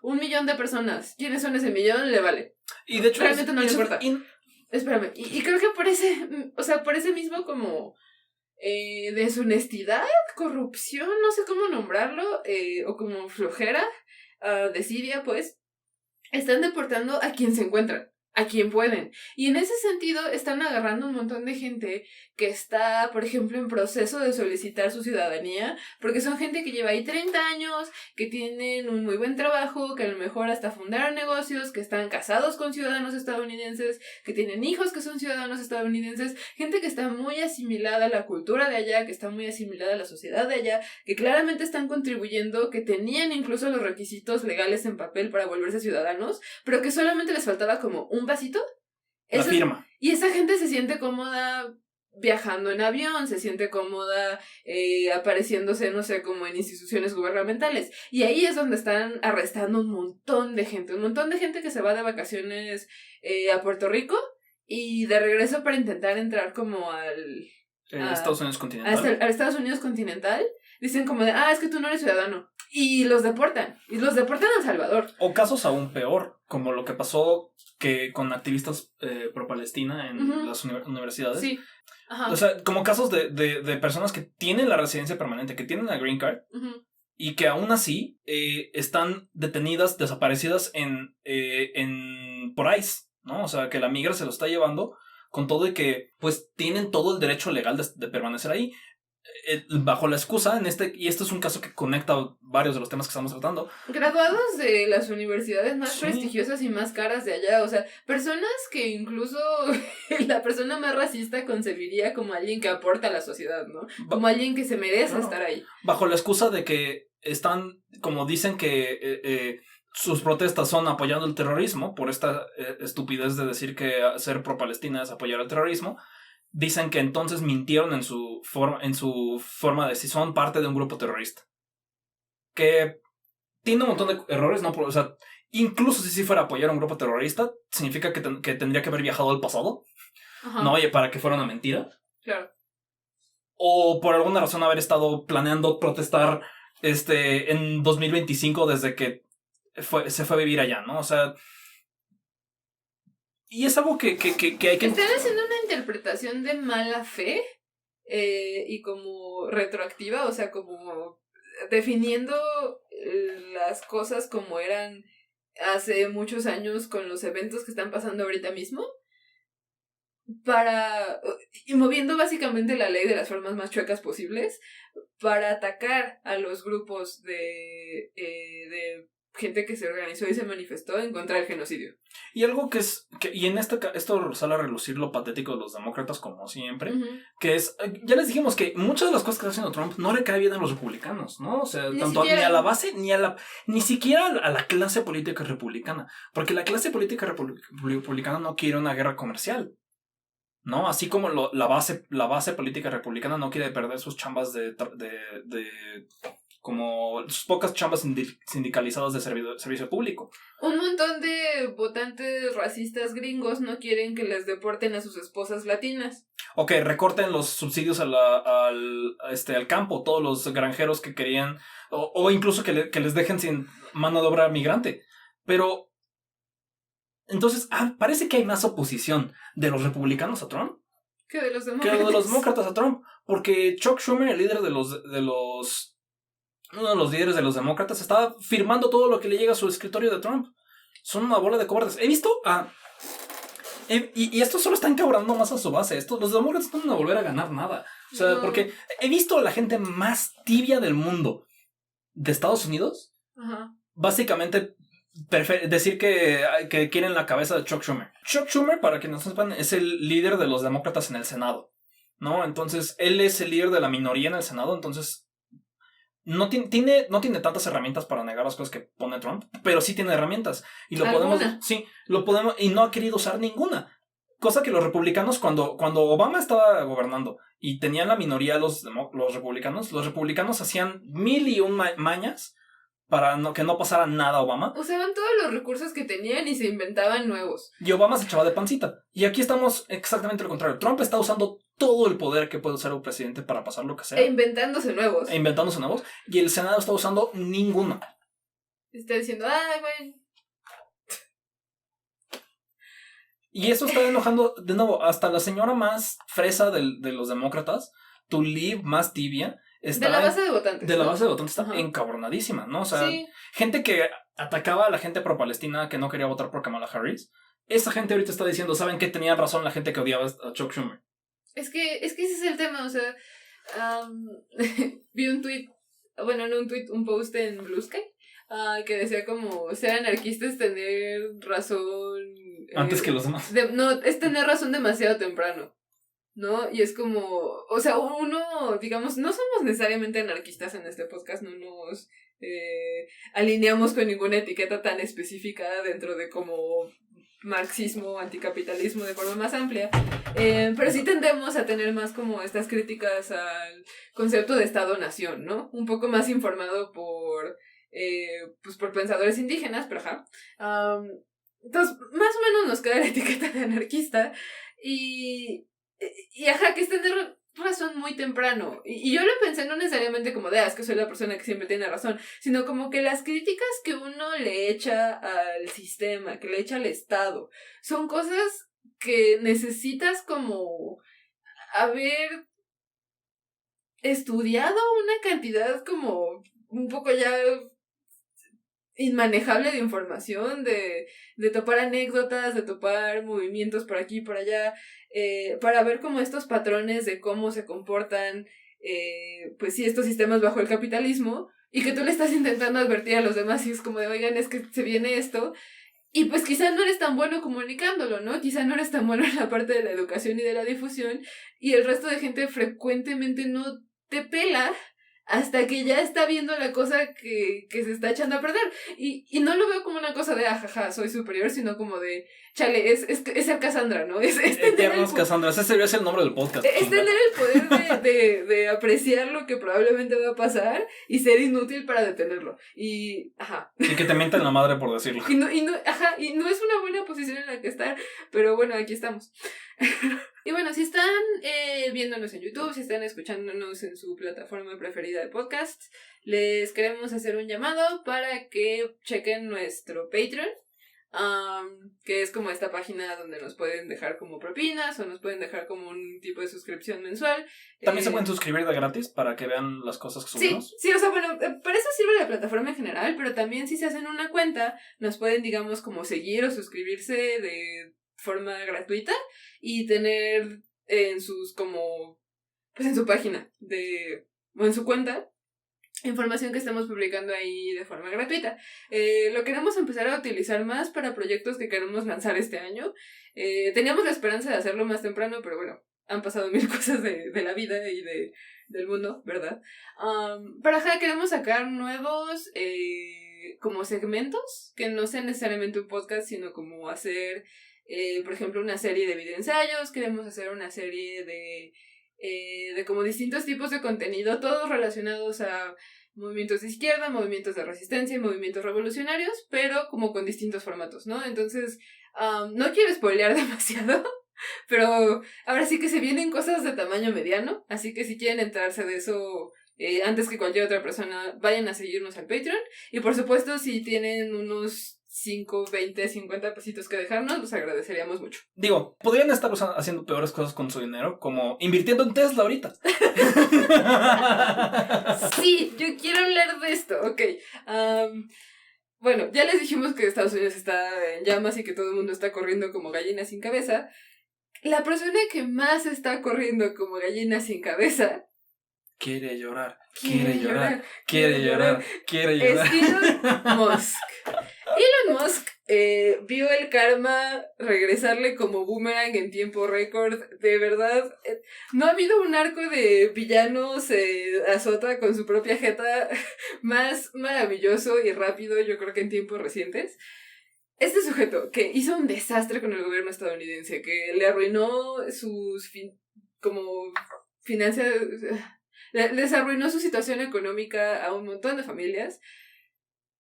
1 millón de personas, ¿quiénes son ese millón? Le vale. Y de hecho realmente no le importa. Espérame, y creo que por ese mismo como deshonestidad, corrupción, no sé cómo nombrarlo, o como flojera, desidia, pues, están deportando a quien se encuentran, a quien pueden. Y en ese sentido están agarrando un montón de gente que está, por ejemplo, en proceso de solicitar su ciudadanía, porque son gente que lleva ahí 30 años, que tienen un muy buen trabajo, que a lo mejor hasta fundaron negocios, que están casados con ciudadanos estadounidenses, que tienen hijos que son ciudadanos estadounidenses, gente que está muy asimilada a la cultura de allá, que está muy asimilada a la sociedad de allá, que claramente están contribuyendo, que tenían incluso los requisitos legales en papel para volverse ciudadanos, pero que solamente les faltaba como un pasito. La firma. Y esa gente se siente cómoda viajando en avión, se siente cómoda apareciéndose, no sé, como en instituciones gubernamentales. Y ahí es donde están arrestando un montón de gente que se va de vacaciones a Puerto Rico y de regreso para intentar entrar como al Estados Unidos continental. Al Estados Unidos continental. Dicen como de, es que tú no eres ciudadano. Y los deportan. Y los deportan a El Salvador. O casos aún peor, como lo que pasó con activistas pro-Palestina en las universidades. Sí. Ajá. O sea, como casos de personas que tienen la residencia permanente, que tienen la green card, y que aún así están detenidas, desaparecidas por ICE, ¿no? O sea, que la migra se lo está llevando con todo y que pues tienen todo el derecho legal de permanecer ahí. Bajo la excusa, y este es un caso que conecta varios de los temas que estamos tratando. Graduados de las universidades más prestigiosas y más caras de allá, o sea, personas que incluso la persona más racista concebiría como alguien que aporta a la sociedad, ¿no? Como alguien que se merece estar ahí. Bajo la excusa de que están, como dicen que sus protestas son apoyando el terrorismo, por esta estupidez de decir que ser pro-Palestina es apoyar el terrorismo. Dicen que entonces mintieron en su forma de si son parte de un grupo terrorista. Que tiene un montón de errores, ¿no? O sea, incluso si fuera a apoyar a un grupo terrorista, significa que tendría que haber viajado al pasado. Ajá. ¿No? Oye, para que fuera una mentira. Claro. O por alguna razón haber estado planeando protestar en 2025 desde que se fue a vivir allá, ¿no? O sea... Y es algo que hay que... Están haciendo una interpretación de mala fe y como retroactiva, o sea, como definiendo las cosas como eran hace muchos años con los eventos que están pasando ahorita mismo, y moviendo básicamente la ley de las formas más chuecas posibles para atacar a los grupos de gente que se organizó y se manifestó en contra del genocidio. Y algo y en esto sale a relucir lo patético de los demócratas, como siempre, que es, ya les dijimos que muchas de las cosas que está haciendo Trump no le cae bien a los republicanos, ¿no? O sea, ni a la base, ni siquiera a la clase política republicana, porque la clase política republicana no quiere una guerra comercial, ¿no? Así como la base política republicana no quiere perder sus chambas como sus pocas chambas sindicalizadas de servicio público. Un montón de votantes racistas gringos no quieren que les deporten a sus esposas latinas. O que recorten los subsidios al campo, todos los granjeros que querían, o incluso que les dejen sin mano de obra migrante. Pero, entonces, parece que hay más oposición de los republicanos a Trump Que de los que demócratas. de los demócratas a Trump. Porque Chuck Schumer, el líder uno de los líderes de los demócratas, estaba firmando todo lo que le llega a su escritorio de Trump. Son una bola de cobardes. He visto y esto solo está encabronando más a su base. Los demócratas no van a volver a ganar nada. O sea, No. porque he visto a la gente más tibia del mundo de Estados Unidos, Ajá. básicamente decir que quieren la cabeza de Chuck Schumer. Chuck Schumer, para quienes no sepan, es el líder de los demócratas en el Senado, ¿no? Entonces, él es el líder de la minoría en el Senado, entonces no tiene tantas herramientas para negar las cosas que pone Trump, pero sí tiene herramientas. Y lo podemos, y no ha querido usar ninguna. Cosa que los republicanos, cuando Obama estaba gobernando y tenían la minoría los republicanos hacían 1001 mañas para que no pasara nada a Obama. Usaban todos los recursos que tenían y se inventaban nuevos. Y Obama se echaba de pancita. Y aquí estamos exactamente lo contrario. Trump está usando todo el poder que puede usar un presidente para pasar lo que sea. E inventándose nuevos. Y el Senado está usando ninguna. Está diciendo, ay, bueno. Y eso está enojando, de nuevo, hasta la señora más fresa de los demócratas, Tlaib más tibia, está de la base de votantes. De la base de votantes está Ajá. encabronadísima, ¿no? O sea, sí. Gente que atacaba a la gente pro-Palestina que no quería votar por Kamala Harris. Esa gente ahorita está diciendo, ¿saben qué? Tenía razón la gente que odiaba a Chuck Schumer. Es que ese es el tema, o sea, vi un tweet, bueno, no un tweet, un post en Blue Sky, que decía como, ser anarquista es tener razón... Antes que los demás. No, es tener razón demasiado temprano, ¿no? Y es como, o sea, uno, digamos, no somos necesariamente anarquistas en este podcast, no nos alineamos con ninguna etiqueta tan específica dentro de como marxismo, anticapitalismo de forma más amplia, pero sí tendemos a tener más como estas críticas al concepto de Estado-Nación, ¿no? Un poco más informado por pensadores indígenas, pero ajá. Entonces, más o menos nos queda la etiqueta de anarquista y ajá, que es tener razón muy temprano. Y yo lo pensé no necesariamente como de, es que soy la persona que siempre tiene razón, sino como que las críticas que uno le echa al sistema, que le echa al Estado, son cosas que necesitas como haber estudiado una cantidad como un poco ya inmanejable de información, de topar anécdotas, de topar movimientos por aquí y por allá, para ver como estos patrones de cómo se comportan, pues sí, estos sistemas bajo el capitalismo, y que tú le estás intentando advertir a los demás y es como de, oigan, es que se viene esto, y pues quizá no eres tan bueno comunicándolo, ¿no? Quizá no eres tan bueno en la parte de la educación y de la difusión, y el resto de gente frecuentemente no te pela hasta que ya está viendo la cosa que se está echando a perder. Y no lo veo como una cosa de, ajaja, soy superior, sino como de, chale, es ser Cassandra, ¿no? Es Eternos Cassandra, ese debería ser el nombre del podcast. Es tener el poder de apreciar lo que probablemente va a pasar y ser inútil para detenerlo. Y, ajá. Y que te mientan la madre por decirlo. Y no es una buena posición en la que estar, pero bueno, aquí estamos. Y bueno, si están viéndonos en YouTube, si están escuchándonos en su plataforma preferida de podcast, les queremos hacer un llamado para que chequen nuestro Patreon, que es como esta página donde nos pueden dejar como propinas o nos pueden dejar como un tipo de suscripción mensual. También se pueden suscribir de gratis para que vean las cosas que subimos. Sí, o sea, bueno, para eso sirve la plataforma en general, pero también si se hacen una cuenta, nos pueden, digamos, como seguir o suscribirse de forma gratuita y tener en sus como pues en su página o en su cuenta información que estamos publicando ahí de forma gratuita. Lo queremos empezar a utilizar más para proyectos que queremos lanzar este año. Teníamos la esperanza de hacerlo más temprano, pero bueno, han pasado 1000 cosas de la vida y del mundo, ¿verdad? Pero ajá, queremos sacar nuevos como segmentos que no sean necesariamente un podcast, sino como hacer por ejemplo, una serie de videoensayos. Queremos hacer una serie de como distintos tipos de contenido, todos relacionados a movimientos de izquierda, movimientos de resistencia y movimientos revolucionarios, pero como con distintos formatos, ¿no? Entonces, no quiero spoilear demasiado, pero ahora sí que se vienen cosas de tamaño mediano, así que si quieren enterarse de eso antes que cualquier otra persona, vayan a seguirnos al Patreon. Y por supuesto, si tienen unos 5, 20, 50 pesitos que dejarnos, los agradeceríamos mucho. Digo, podrían estar haciendo peores cosas con su dinero, como invirtiendo en Tesla ahorita. Sí, yo quiero hablar de esto, ok. Bueno, ya les dijimos que Estados Unidos está en llamas y que todo el mundo está corriendo como gallina sin cabeza. La persona que más está corriendo como gallina sin cabeza... Quiere llorar. Es Elon Musk. Elon Musk vio el karma regresarle como boomerang en tiempo récord. De verdad, no ha habido un arco de villanos azota con su propia jeta más maravilloso y rápido, yo creo que en tiempos recientes. Este sujeto que hizo un desastre con el gobierno estadounidense, que le arruinó sus finanzas, les arruinó su situación económica a un montón de familias.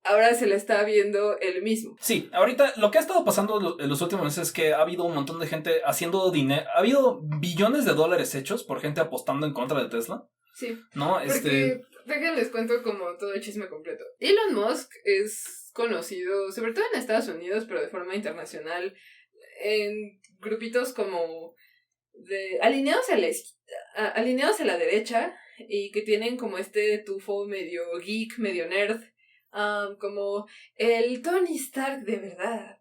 Ahora se le está viendo él mismo. Sí, ahorita lo que ha estado pasando en los últimos meses es que ha habido un montón de gente haciendo dinero. Ha habido billones de dólares hechos por gente apostando en contra de Tesla. Sí. ¿No? Porque, déjenles cuento como todo el chisme completo. Elon Musk es conocido, sobre todo en Estados Unidos, pero de forma internacional, en grupitos como alineados a la derecha y que tienen como este tufo medio geek, medio nerd. Como el Tony Stark de verdad.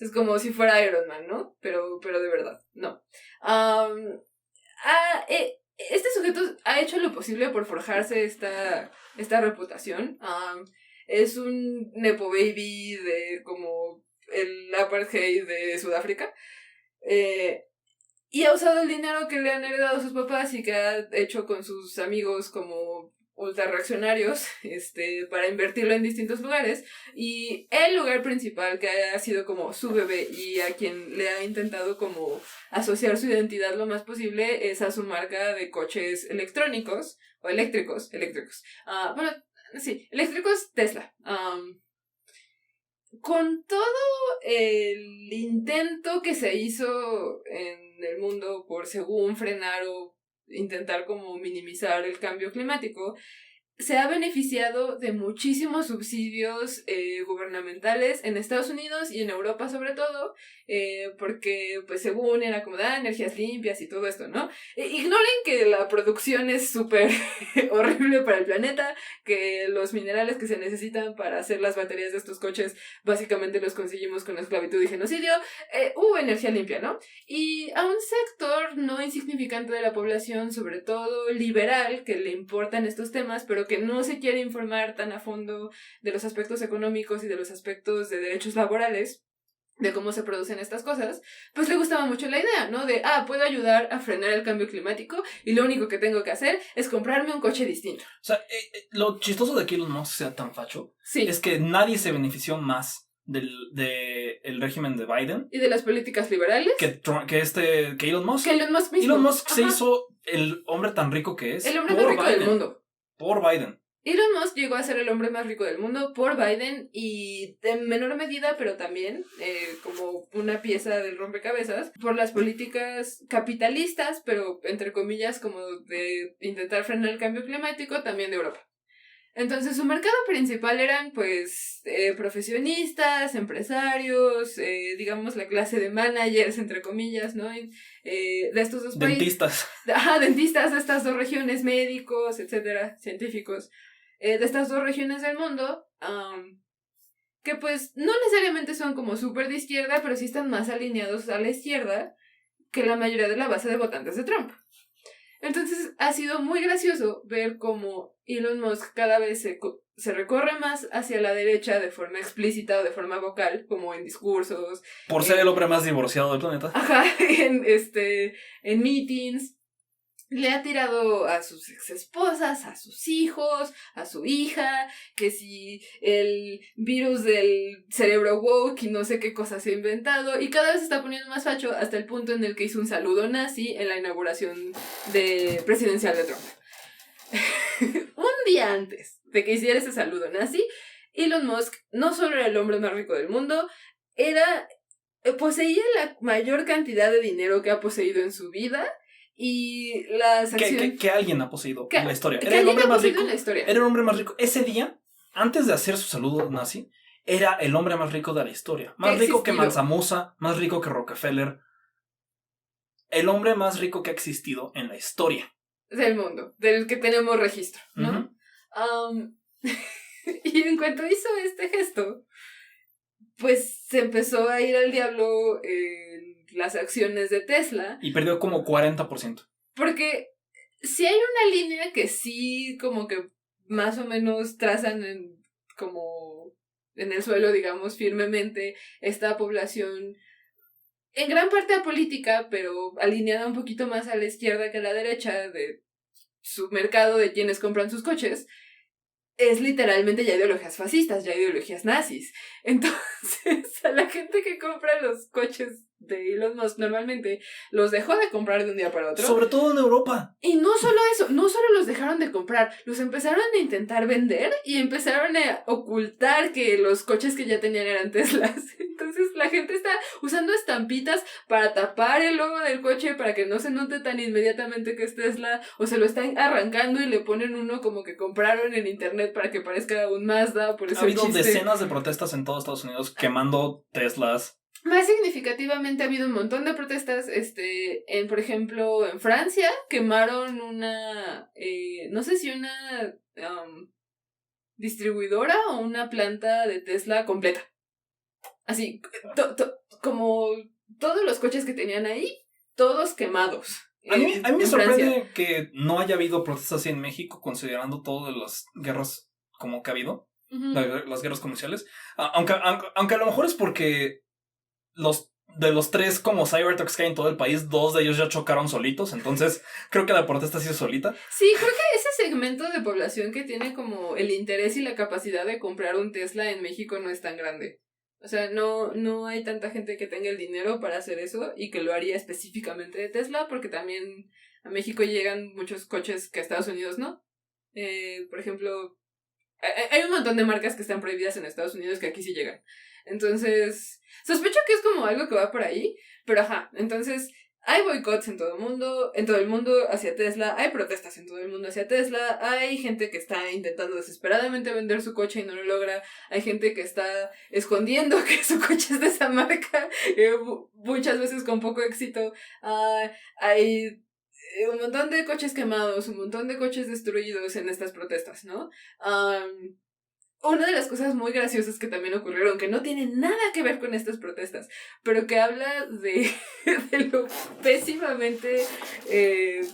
Es como si fuera Iron Man, ¿no? Pero de verdad, no. Este sujeto ha hecho lo posible por forjarse esta reputación. Es un nepo baby de como el apartheid de Sudáfrica. Y ha usado el dinero que le han heredado sus papás y que ha hecho con sus amigos como ultra reaccionarios, para invertirlo en distintos lugares, y el lugar principal que ha sido como su bebé y a quien le ha intentado como asociar su identidad lo más posible es a su marca de coches electrónicos, o eléctricos, bueno, sí, eléctricos Tesla. Con todo el intento que se hizo en el mundo por según frenar o intentar como minimizar el cambio climático, se ha beneficiado de muchísimos subsidios gubernamentales en Estados Unidos y en Europa sobre todo, porque pues según era como energías limpias y todo esto, ¿no? Ignoren que la producción es súper horrible para el planeta, que los minerales que se necesitan para hacer las baterías de estos coches básicamente los conseguimos con esclavitud y genocidio. Hubo energía limpia, ¿no? Y a un sector no insignificante de la población, sobre todo liberal, que le importan estos temas, pero que no se quiere informar tan a fondo de los aspectos económicos y de los aspectos de derechos laborales, de cómo se producen estas cosas, pues le gustaba mucho la idea, ¿no? De, puedo ayudar a frenar el cambio climático y lo único que tengo que hacer es comprarme un coche distinto. O sea, lo chistoso de que Elon Musk sea tan facho, sí, es que nadie se benefició más del régimen de Biden y de las políticas liberales que Elon Musk. Que Elon Musk mismo. Elon Musk se hizo el hombre tan rico que es. El hombre más rico del mundo. Por Biden. Elon Musk llegó a ser el hombre más rico del mundo por Biden y en menor medida, pero también como una pieza del rompecabezas, por las políticas capitalistas, pero entre comillas como de intentar frenar el cambio climático, también de Europa. Entonces su mercado principal eran pues profesionistas, empresarios, digamos la clase de managers, entre comillas, ¿no? De estos dos países. Dentistas de estas dos regiones, médicos, etcétera, científicos. De estas dos regiones del mundo, que pues no necesariamente son como súper de izquierda, pero sí están más alineados a la izquierda que la mayoría de la base de votantes de Trump. Entonces ha sido muy gracioso ver cómo Elon Musk cada vez se recorre más hacia la derecha de forma explícita o de forma vocal, como en discursos. Por ser el hombre más divorciado del planeta. Ajá, en meetings. Le ha tirado a sus exesposas, a sus hijos, a su hija, que si el virus del cerebro woke y no sé qué cosas se ha inventado, y cada vez se está poniendo más facho hasta el punto en el que hizo un saludo nazi en la inauguración presidencial de Trump. Un día antes de que hiciera ese saludo nazi, Elon Musk no solo era el hombre más rico del mundo, poseía la mayor cantidad de dinero que ha poseído en su vida. Y las acciones... Que alguien ha poseído en la historia. Era el hombre más rico en la historia. Era el hombre más rico. Ese día, antes de hacer su saludo nazi, era el hombre más rico de la historia. Más rico que Mansa Musa, más rico que Rockefeller. El hombre más rico que ha existido en la historia del mundo, del que tenemos registro, ¿no? Y en cuanto hizo este gesto, pues se empezó a ir al diablo las acciones de Tesla. Y perdió como 40%. Porque sí hay una línea que sí como que más o menos trazan como en el suelo, digamos, firmemente esta población, en gran parte apolítica, pero alineada un poquito más a la izquierda que a la derecha de su mercado de quienes compran sus coches. Es literalmente ya ideologías fascistas, ya ideologías nazis. Entonces, a la gente que compra los coches de Elon Musk normalmente los dejó de comprar de un día para otro. Sobre todo en Europa. Y no solo eso, no solo los dejaron de comprar, los empezaron a intentar vender y empezaron a ocultar que los coches que ya tenían eran Teslas. Entonces la gente está usando estampitas para tapar el logo del coche para que no se note tan inmediatamente que es Tesla, o se lo están arrancando y le ponen uno como que compraron en internet para que parezca un Mazda. Por eso ha habido decenas de protestas en todo Estados Unidos quemando Teslas. Más significativamente ha habido un montón de protestas, por ejemplo, en Francia quemaron una, no sé si una distribuidora o una planta de Tesla completa. Así, como todos los coches que tenían ahí, todos quemados. A mí me sorprende que no haya habido protestas así en México, considerando todas las guerras como que ha habido, las guerras comerciales. Aunque a lo mejor es porque de los 3 como Cybertrucks que hay en todo el país, 2 de ellos ya chocaron solitos, entonces creo que la protesta ha sido solita. Sí, creo que ese segmento de población que tiene como el interés y la capacidad de comprar un Tesla en México no es tan grande. O sea, no hay tanta gente que tenga el dinero para hacer eso y que lo haría específicamente de Tesla, porque también a México llegan muchos coches que a Estados Unidos no. Por ejemplo, hay un montón de marcas que están prohibidas en Estados Unidos que aquí sí llegan. Entonces, sospecho que es como algo que va por ahí, pero entonces hay boicots en todo el mundo hacia Tesla, hay protestas en todo el mundo hacia Tesla, hay gente que está intentando desesperadamente vender su coche y no lo logra, hay gente que está escondiendo que su coche es de esa marca, muchas veces con poco éxito, hay un montón de coches quemados, un montón de coches destruidos en estas protestas, ¿no? Una de las cosas muy graciosas que también ocurrieron, que no tiene nada que ver con estas protestas, pero que habla de lo pésimamente, de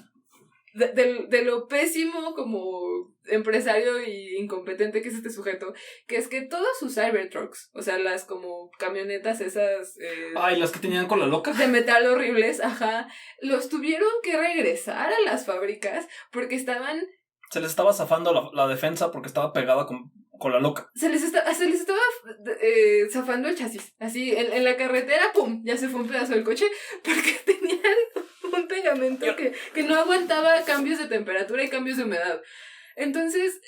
lo pésimo como empresario y incompetente que es este sujeto, que es que todos sus Cybertrucks, o sea, las como camionetas esas... las que tenían cola loca. De metal horribles, los tuvieron que regresar a las fábricas porque estaban... Se les estaba zafando la defensa porque estaba pegada con la loca. Se les estaba zafando el chasis. Así, en la carretera, ¡pum! Ya se fue un pedazo del coche porque tenían un pegamento que no aguantaba cambios de temperatura y cambios de humedad. Entonces,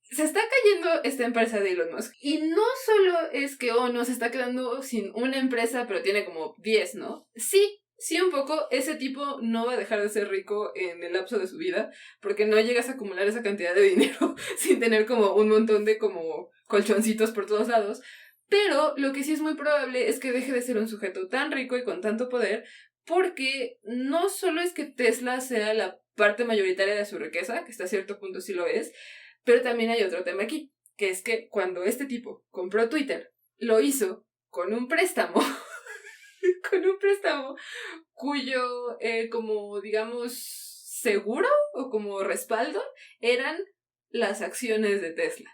se está cayendo esta empresa de Elon Musk. Y no solo es que, no, se está quedando sin una empresa, pero tiene como 10, ¿no? Sí, un poco, ese tipo no va a dejar de ser rico en el lapso de su vida, porque no llegas a acumular esa cantidad de dinero sin tener como un montón de como colchoncitos por todos lados, pero lo que sí es muy probable es que deje de ser un sujeto tan rico y con tanto poder, porque no solo es que Tesla sea la parte mayoritaria de su riqueza, que hasta cierto punto sí lo es, pero también hay otro tema aquí, que es que cuando este tipo compró Twitter, lo hizo con un préstamo cuyo, como digamos, seguro o como respaldo eran las acciones de Tesla.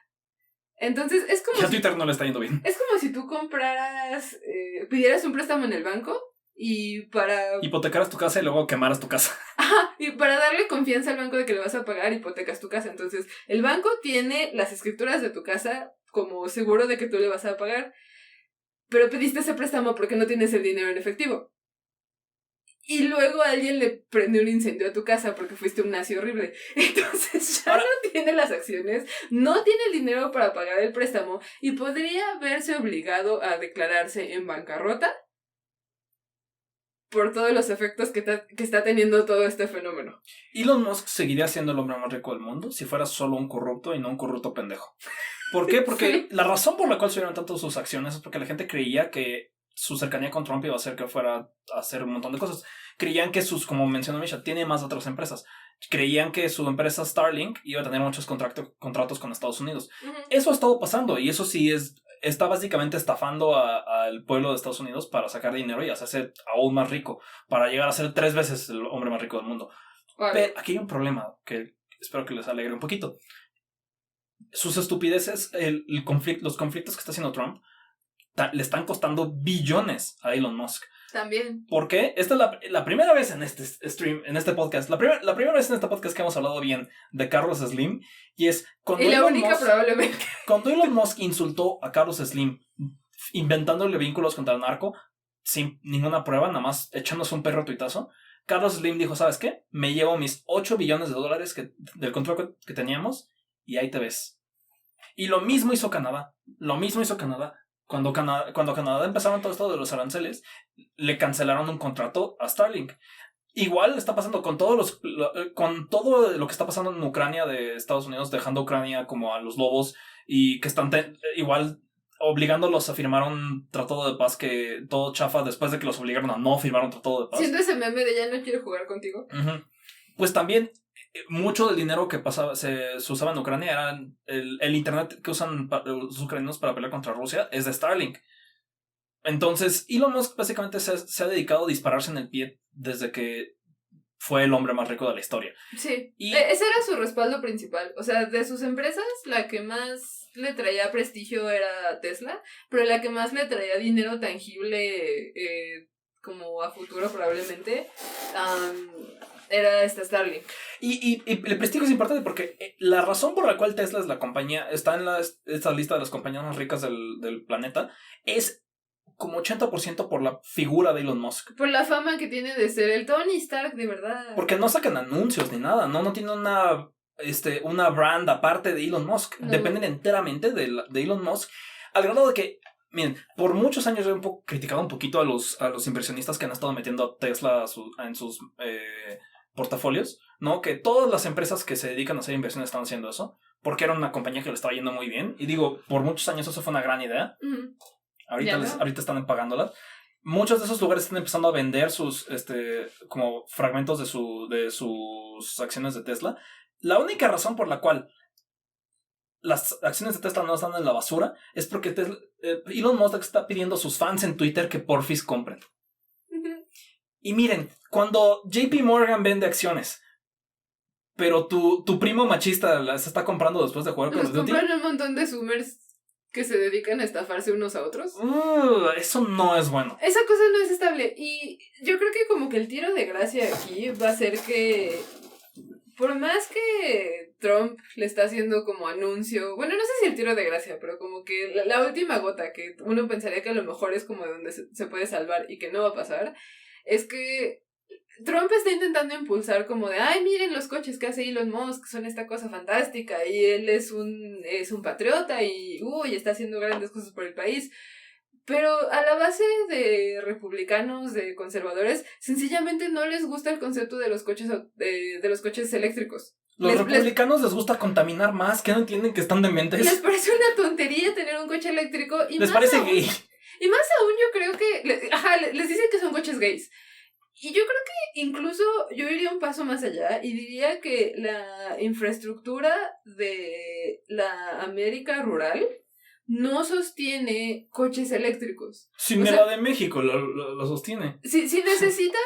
Entonces es como... Ya Twitter no le está yendo bien. Es como si tú compraras, pidieras un préstamo en el banco y para... hipotecaras tu casa y luego quemaras tu casa. Y para darle confianza al banco de que le vas a pagar, hipotecas tu casa. Entonces el banco tiene las escrituras de tu casa como seguro de que tú le vas a pagar. Pero pediste ese préstamo porque no tienes el dinero en efectivo. Y luego alguien le prende un incendio a tu casa porque fuiste un nazi horrible. Entonces ya no tiene las acciones, no tiene el dinero para pagar el préstamo y podría verse obligado a declararse en bancarrota por todos los efectos que está teniendo todo este fenómeno. Elon Musk seguiría siendo el hombre más rico del mundo si fuera solo un corrupto y no un corrupto pendejo. ¿Por qué? Porque Sí. la razón por la cual subieron tanto sus acciones es porque la gente creía que su cercanía con Trump iba a hacer que fuera a hacer un montón de cosas. Creían que como mencionó Misha, tiene más de otras empresas. Creían que su empresa Starlink iba a tener muchos contratos con Estados Unidos. Ujú. Eso ha estado pasando y eso sí está básicamente estafando al pueblo de Estados Unidos para sacar dinero y hacerse aún más rico, para llegar a ser 3 veces el hombre más rico del mundo. Vale. Pero aquí hay un problema que espero que les alegre un poquito. Sus estupideces, los conflictos que está haciendo Trump le están costando billones a Elon Musk. También. ¿Por qué? Esta es la primera vez en este stream, en este podcast, la primera vez en este podcast que hemos hablado bien de Carlos Slim, y es cuando Y la Elon única Musk, probablemente. cuando Elon Musk insultó a Carlos Slim inventándole vínculos contra el narco sin ninguna prueba, nada más echándose un perro tuitazo, Carlos Slim dijo, ¿sabes qué? Me llevo mis $8 billones del contrato que teníamos y ahí te ves. Y lo mismo hizo Canadá. Cuando Canadá empezaron todo esto de los aranceles, le cancelaron un contrato a Starlink. Igual está pasando con todo lo que está pasando en Ucrania de Estados Unidos, dejando a Ucrania como a los lobos y que están igual obligándolos a firmar un tratado de paz que todo chafa después de que los obligaron a no firmar un tratado de paz. Siento ese meme de ya no quiero jugar contigo. Uh-huh. Pues también mucho del dinero que se usaba en Ucrania era el internet que usan los ucranianos para pelear contra Rusia es de Starlink. Entonces Elon Musk básicamente se ha dedicado a dispararse en el pie desde que fue el hombre más rico de la historia. Sí, ese era su respaldo principal. O sea, de sus empresas, la que más le traía prestigio era Tesla, pero la que más le traía dinero tangible, como a futuro probablemente, era esta Starlink. Y el prestigio es importante porque la razón por la cual Tesla es la compañía, está en esta lista de las compañías más ricas del planeta, es como 80% por la figura de Elon Musk. Por la fama que tiene de ser el Tony Stark, de verdad. Porque no sacan anuncios ni nada, no tiene una brand aparte de Elon Musk. No. Dependen enteramente de Elon Musk, al grado de que, miren, por muchos años he criticado un poquito a los inversionistas que han estado metiendo a Tesla en sus portafolios, ¿no? Que todas las empresas que se dedican a hacer inversiones están haciendo eso, porque era una compañía que le estaba yendo muy bien. Y digo, por muchos años eso fue una gran idea. Uh-huh. Ahorita están pagándolas. Muchos de esos lugares están empezando a vender sus como fragmentos de sus acciones de Tesla. La única razón por la cual las acciones de Tesla no están en la basura es porque Elon Musk está pidiendo a sus fans en Twitter que porfis compren. Uh-huh. Y miren, cuando JP Morgan vende acciones, pero tu primo machista las está comprando después de jugar Call of Duty, compran un montón de zoomers que se dedican a estafarse unos a otros. Eso no es bueno. Esa cosa no es estable. Y yo creo que como que el tiro de gracia aquí va a ser que, por más que Trump le está haciendo como anuncio, bueno, no sé si el tiro de gracia, pero como que la última gota que uno pensaría que a lo mejor es como de donde se puede salvar y que no va a pasar, es que Trump está intentando impulsar como de, ay, miren los coches que hace Elon Musk, son esta cosa fantástica, y él es un patriota y está haciendo grandes cosas por el país. Pero a la base de republicanos, de conservadores, sencillamente no les gusta el concepto de los coches eléctricos. Los republicanos les gusta contaminar más, que no entienden que están dementes. Les parece una tontería tener un coche eléctrico. Y les parece gay. Y más aún yo creo que, les dicen que son coches gays. Y yo creo que incluso yo iría un paso más allá y diría que la infraestructura de la América rural no sostiene coches eléctricos. Sí, la de México lo sostiene. Si necesitas,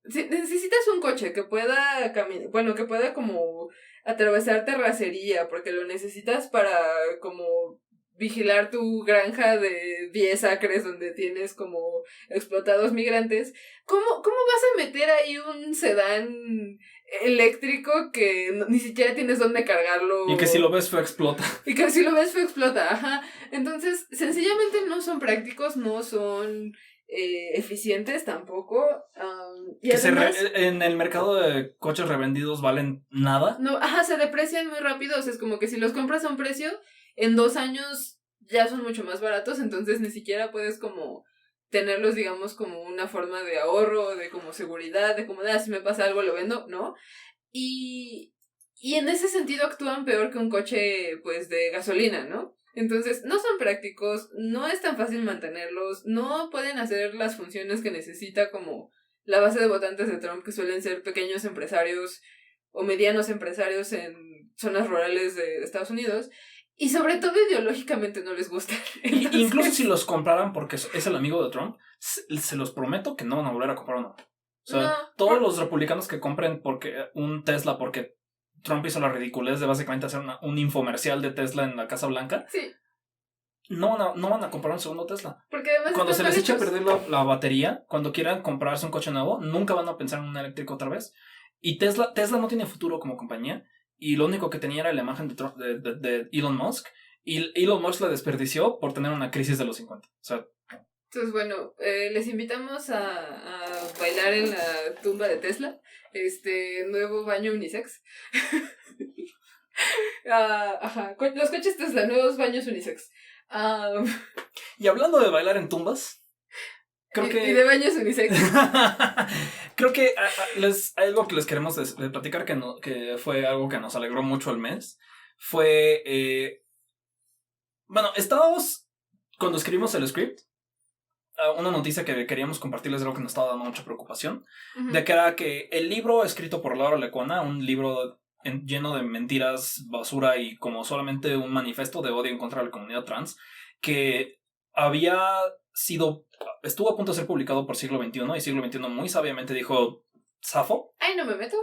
si necesitas un coche que pueda caminar, bueno, que pueda como atravesar terracería, porque lo necesitas para como vigilar tu granja de 10 acres donde tienes como explotados migrantes, ¿cómo vas a meter ahí un sedán eléctrico que ni siquiera tienes dónde cargarlo? Y que si lo ves fue explota. Ajá. Entonces, sencillamente no son prácticos, no son eficientes tampoco. Y que además, en el mercado de coches revendidos valen nada. No, se deprecian muy rápido, o sea, es como que si los compras a un precio, en 2 años ya son mucho más baratos, entonces ni siquiera puedes como tenerlos, digamos, como una forma de ahorro, de como seguridad, de como, si me pasa algo lo vendo, ¿no? Y Y en ese sentido actúan peor que un coche, pues, de gasolina, ¿no? Entonces, no son prácticos, no es tan fácil mantenerlos, no pueden hacer las funciones que necesita como la base de votantes de Trump, que suelen ser pequeños empresarios o medianos empresarios en zonas rurales de Estados Unidos. Y sobre todo ideológicamente no les gusta. Entonces, incluso si los compraran porque es el amigo de Trump, se los prometo que no van a volver a comprar uno. O sea, todos los republicanos que compren un Tesla porque Trump hizo la ridiculez de básicamente hacer un infomercial de Tesla en la Casa Blanca, sí, no van a comprar un segundo Tesla. Porque además cuando se les eche a perder la batería, cuando quieran comprarse un coche nuevo, nunca van a pensar en un eléctrico otra vez. Y Tesla no tiene futuro como compañía. Y lo único que tenía era la imagen de Elon Musk. Y Elon Musk la desperdició por tener una crisis de los 50. O sea, entonces, bueno, les invitamos a bailar en la tumba de Tesla. Nuevo baño unisex. Ajá, los coches Tesla, nuevos baños unisex. Y hablando de bailar en tumbas, creo que... Y de baños unisex. Creo que hay algo que les queremos platicar que fue algo que nos alegró mucho el mes. Fue... bueno, estábamos... Cuando escribimos el script, una noticia que queríamos compartirles de algo que nos estaba dando mucha preocupación. Uh-huh. De que era que el libro escrito por Laura Lecuona, un libro lleno de mentiras, basura y como solamente un manifiesto de odio en contra de la comunidad trans, que estuvo a punto de ser publicado por Siglo XXI, y Siglo XXI muy sabiamente dijo, zafo. Ay, no me meto.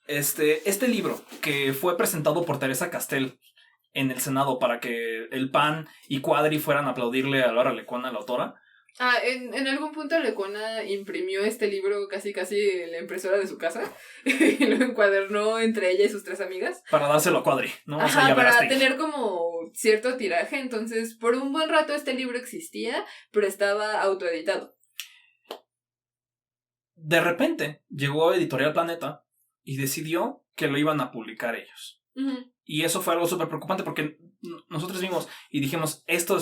Este libro, que fue presentado por Teresa Castel en el Senado para que el PAN y Cuadri fueran a aplaudirle a Laura Lecuona, la autora. En algún punto Lecuona imprimió este libro casi en la impresora de su casa y lo encuadernó entre ella y sus 3 amigas. Para dárselo a Cuadri, ¿no? Ajá, o sea, para tener como cierto tiraje. Entonces, por un buen rato este libro existía, pero estaba autoeditado. De repente llegó Editorial Planeta y decidió que lo iban a publicar ellos. Uh-huh. Y eso fue algo súper preocupante porque nosotros vimos y dijimos, esto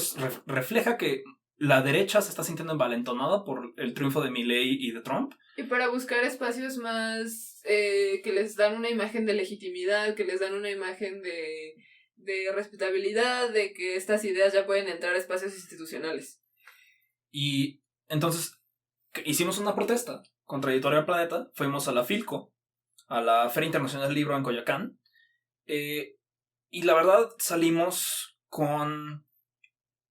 refleja que la derecha se está sintiendo envalentonada por el triunfo de Milei y de Trump. Y para buscar espacios más que les dan una imagen de legitimidad, que les dan una imagen de respetabilidad, de que estas ideas ya pueden entrar a espacios institucionales. Y entonces hicimos una protesta contra Editorial Planeta, fuimos a la Filco, a la Feria Internacional del Libro en Coyoacán, y la verdad salimos con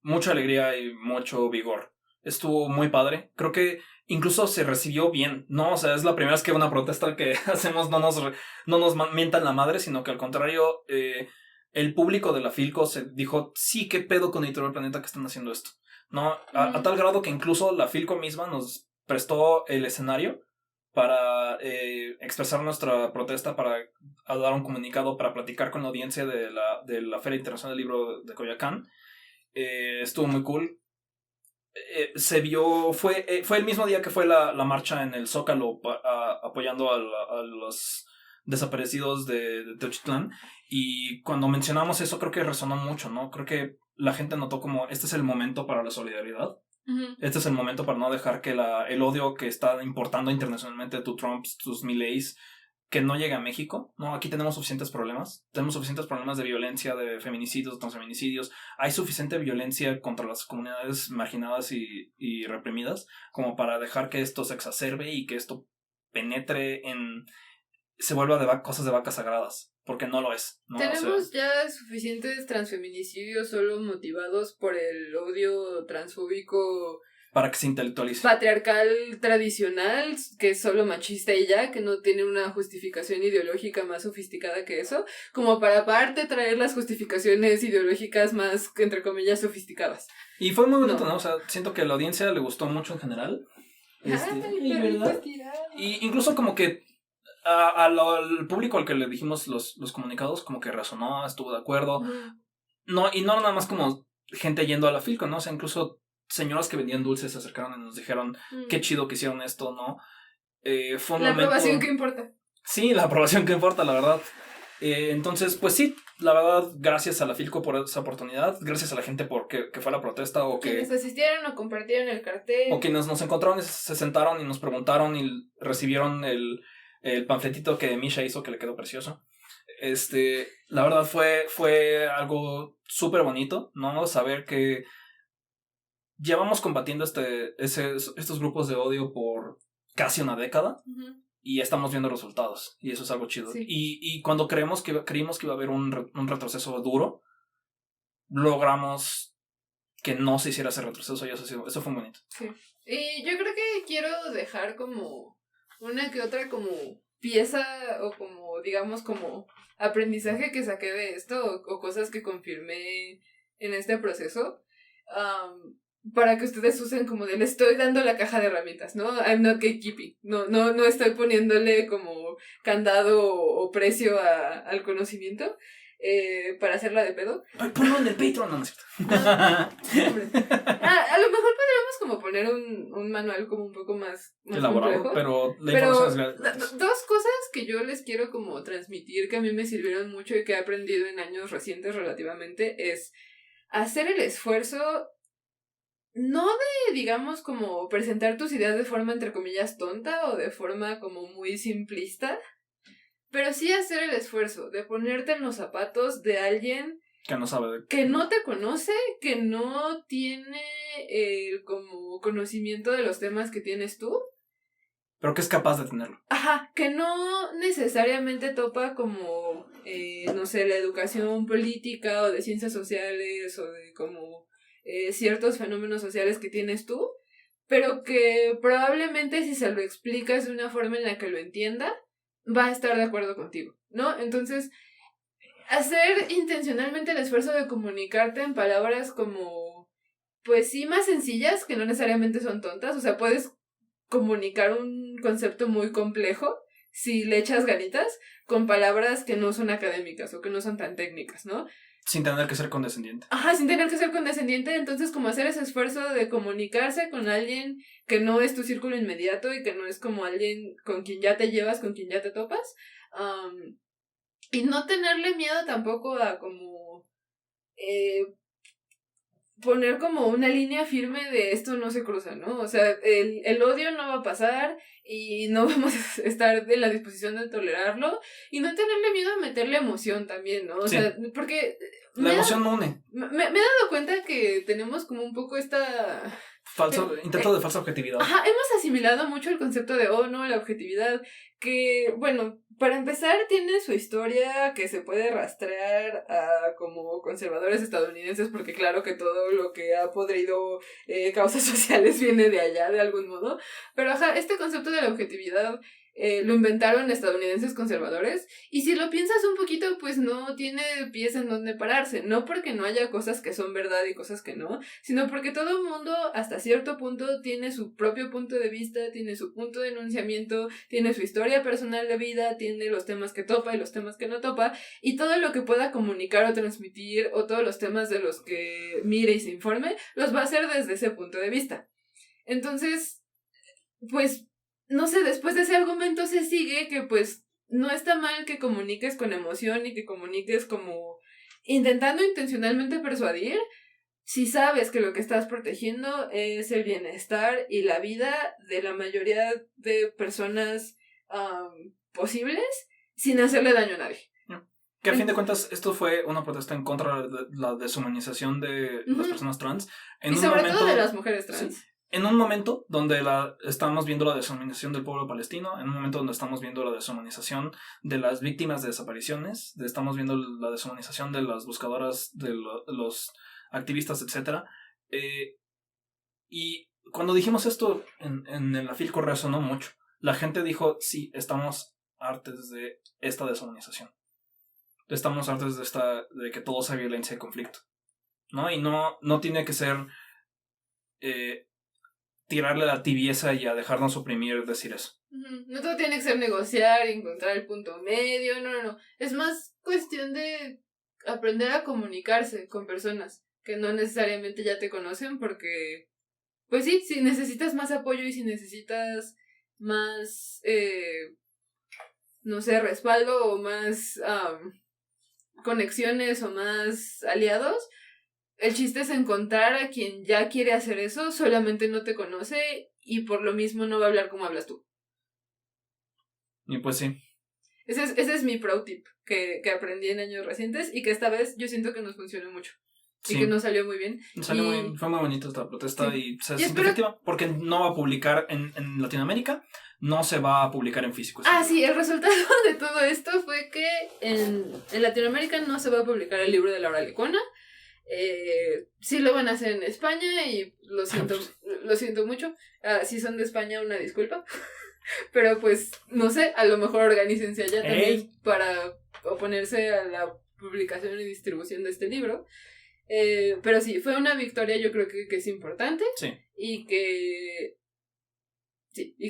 mucha alegría y mucho vigor. Estuvo muy padre. Creo que incluso se recibió bien, ¿no? O sea, es la primera vez que una protesta que hacemos no nos mientan la madre, sino que al contrario, el público de la Filco se dijo, sí, qué pedo con Editorial Planeta que están haciendo esto, ¿no? A tal grado que incluso la Filco misma nos prestó el escenario para expresar nuestra protesta, para dar un comunicado, para platicar con la audiencia de la Feria Internacional del Libro de Coyoacán. Estuvo muy cool. Se vio, fue el mismo día que fue la marcha en el Zócalo apoyando a los desaparecidos de Tenochtitlán, y cuando mencionamos eso creo que resonó mucho, ¿no? Creo que la gente notó como este es el momento para la solidaridad. Uh-huh. Este es el momento para no dejar que el odio que está importando internacionalmente tus Trumps, tus Mileis, que no llegue a México, ¿no? Aquí tenemos suficientes problemas de violencia, de feminicidios, de transfeminicidios. Hay suficiente violencia contra las comunidades marginadas y reprimidas como para dejar que esto se exacerbe y que esto penetre se vuelva cosas de vacas sagradas, porque no lo es, ¿no? Tenemos ya suficientes transfeminicidios solo motivados por el odio transfóbico para que se intelectualice. Patriarcal tradicional, que es solo machista y ya, que no tiene una justificación ideológica más sofisticada que eso, como para aparte traer las justificaciones ideológicas más, entre comillas, sofisticadas. Y fue muy bonito, ¿no? O sea, siento que a la audiencia le gustó mucho en general. ¿Verdad? Y incluso como que al público al que le dijimos los comunicados, como que resonó, estuvo de acuerdo. No, y no nada más como gente yendo a la Filco, ¿no? O sea, incluso señoras que vendían dulces se acercaron y nos dijeron qué chido que hicieron esto, ¿no? Fue un la momento... aprobación que importa. Sí, la aprobación que importa, la verdad. Entonces, pues sí, la verdad, gracias a la Filco por esa oportunidad, gracias a la gente que fue a la protesta o quienes asistieron o compartieron el cartel. O quienes nos encontraron y se sentaron y nos preguntaron y recibieron el panfletito que Misha hizo, que le quedó precioso. la verdad fue algo súper bonito, ¿no? Saber que llevamos combatiendo estos grupos de odio por casi una década. Uh-huh. Y estamos viendo resultados. Y eso es algo chido. Sí. Y cuando creímos que iba a haber un retroceso duro, logramos que no se hiciera ese retroceso. Y eso fue bonito. Sí. Y yo creo que quiero dejar como una que otra como pieza o como, digamos, como aprendizaje que saqué de esto o cosas que confirmé en este proceso. Para que ustedes usen como de le estoy dando la caja de herramientas, ¿no? I'm not gatekeeping. No estoy poniéndole como candado o precio al conocimiento para hacerla de pedo. Ay, ponlo en el Patreon, no es cierto. A lo mejor podríamos como poner un manual como un poco más elaborado, complejo. pero la información es dos cosas que yo les quiero como transmitir que a mí me sirvieron mucho y que he aprendido en años recientes relativamente es hacer el esfuerzo. No de, digamos, como presentar tus ideas de forma, entre comillas, tonta o de forma como muy simplista, pero sí hacer el esfuerzo de ponerte en los zapatos de alguien que no sabe. Que no te conoce, que no tiene como conocimiento de los temas que tienes tú. Pero que es capaz de tenerlo. Ajá, que no necesariamente topa como, no sé, la educación política o de ciencias sociales o de como ciertos fenómenos sociales que tienes tú, pero que probablemente si se lo explicas de una forma en la que lo entienda, va a estar de acuerdo contigo, ¿no? Entonces, hacer intencionalmente el esfuerzo de comunicarte en palabras como, pues sí, más sencillas, que no necesariamente son tontas, o sea, puedes comunicar un concepto muy complejo si le echas ganitas con palabras que no son académicas o que no son tan técnicas, ¿no? Sin tener que ser condescendiente. Ajá, sin tener que ser condescendiente, entonces como hacer ese esfuerzo de comunicarse con alguien que no es tu círculo inmediato y que no es como alguien con quien ya te llevas, con quien ya te topas, y no tenerle miedo tampoco a como poner como una línea firme de esto no se cruza, ¿no? O sea, el odio no va a pasar y no vamos a estar en la disposición de tolerarlo y no tenerle miedo a meterle emoción también, ¿no? O sea, porque... La emoción no une. Me he dado cuenta que tenemos como un poco esta... intento de falsa objetividad. Ajá, hemos asimilado mucho el concepto de, no, la objetividad, que, bueno, para empezar tiene su historia que se puede rastrear a como conservadores estadounidenses, porque claro que todo lo que ha podrido causas sociales viene de allá de algún modo, pero ajá, este concepto de la objetividad lo inventaron estadounidenses conservadores, y si lo piensas un poquito, pues no tiene pies en donde pararse, no porque no haya cosas que son verdad y cosas que no, sino porque todo el mundo hasta cierto punto tiene su propio punto de vista, tiene su punto de enunciamiento, tiene su historia personal de vida, tiene los temas que topa y los temas que no topa, y todo lo que pueda comunicar o transmitir, o todos los temas de los que mire y se informe, los va a hacer desde ese punto de vista. Entonces, pues no sé, después de ese argumento se sigue que pues no está mal que comuniques con emoción y que comuniques como intentando intencionalmente persuadir si sabes que lo que estás protegiendo es el bienestar y la vida de la mayoría de personas posibles sin hacerle daño a nadie. Que a fin de cuentas esto fue una protesta en contra de la deshumanización de las personas trans. Y sobre todo de las mujeres trans. Sí. En un momento donde estamos viendo la deshumanización del pueblo palestino, en un momento donde estamos viendo la deshumanización de las víctimas de desapariciones, estamos viendo la deshumanización de las buscadoras, de los activistas, etc. Y cuando dijimos esto en la Filco resonó mucho. La gente dijo, sí, estamos hartos de esta deshumanización. Estamos hartos de que todo sea violencia y conflicto, ¿no? Y no tiene que ser... tirarle la tibieza y a dejarnos oprimir decir eso. No todo tiene que ser negociar, encontrar el punto medio, no. Es más cuestión de aprender a comunicarse con personas que no necesariamente ya te conocen porque, pues sí, si necesitas más apoyo y si necesitas más, no sé, respaldo o más conexiones o más aliados, el chiste es encontrar a quien ya quiere hacer eso, solamente no te conoce y por lo mismo no va a hablar como hablas tú. Y pues sí. Ese es mi pro tip que aprendí en años recientes y que esta vez yo siento que nos funcionó mucho. Sí. Y que nos salió muy bien. Fue muy bonita esta protesta y se siente espero... efectiva porque no va a publicar en Latinoamérica, no se va a publicar en físico. Sí, el resultado de todo esto fue que en Latinoamérica no se va a publicar el libro de Laura Lecuona. Sí lo van a hacer en España y lo siento mucho. Si son de España, una disculpa. Pero pues, no sé, a lo mejor organícense allá también para oponerse a la publicación y distribución de este libro. Pero sí, fue una victoria, yo creo que es importante. Sí. Y que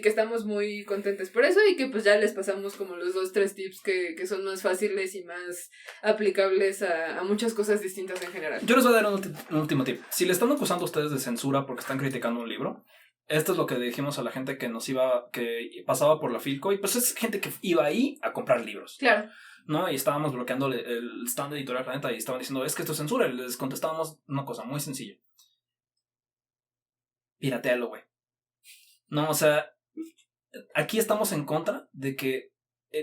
estamos muy contentos por eso y que pues ya les pasamos como los 2-3 tips que son más fáciles y más aplicables a muchas cosas distintas en general. Yo les voy a dar un último tip. Si le están acusando a ustedes de censura porque están criticando un libro, esto es lo que dijimos a la gente que que pasaba por la Filco, y pues es gente que iba ahí a comprar libros. Claro. ¿No? Y estábamos bloqueando el stand de Editorial Planeta y estaban diciendo, es que esto es censura, y les contestábamos una cosa muy sencilla. Piratealo, güey. No, o sea, aquí estamos en contra de que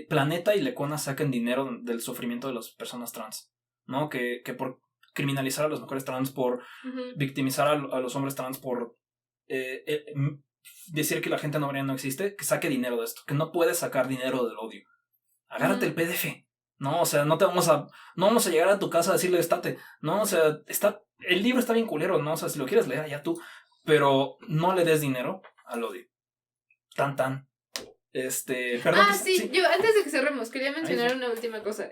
Planeta y Lecuona saquen dinero del sufrimiento de las personas trans, ¿no? Que por criminalizar a las mujeres trans, por victimizar a los hombres trans, por decir que la gente no binaria no existe, que saque dinero de esto, que no puedes sacar dinero del odio. Agárrate el PDF. No, o sea, no vamos a llegar a tu casa a decirle estate. No, o sea, el libro está bien culero, ¿no? O sea, si lo quieres leer, allá tú. Pero no le des dinero al odio. Perdón. Sí, yo antes de que cerremos, quería mencionar una última cosa.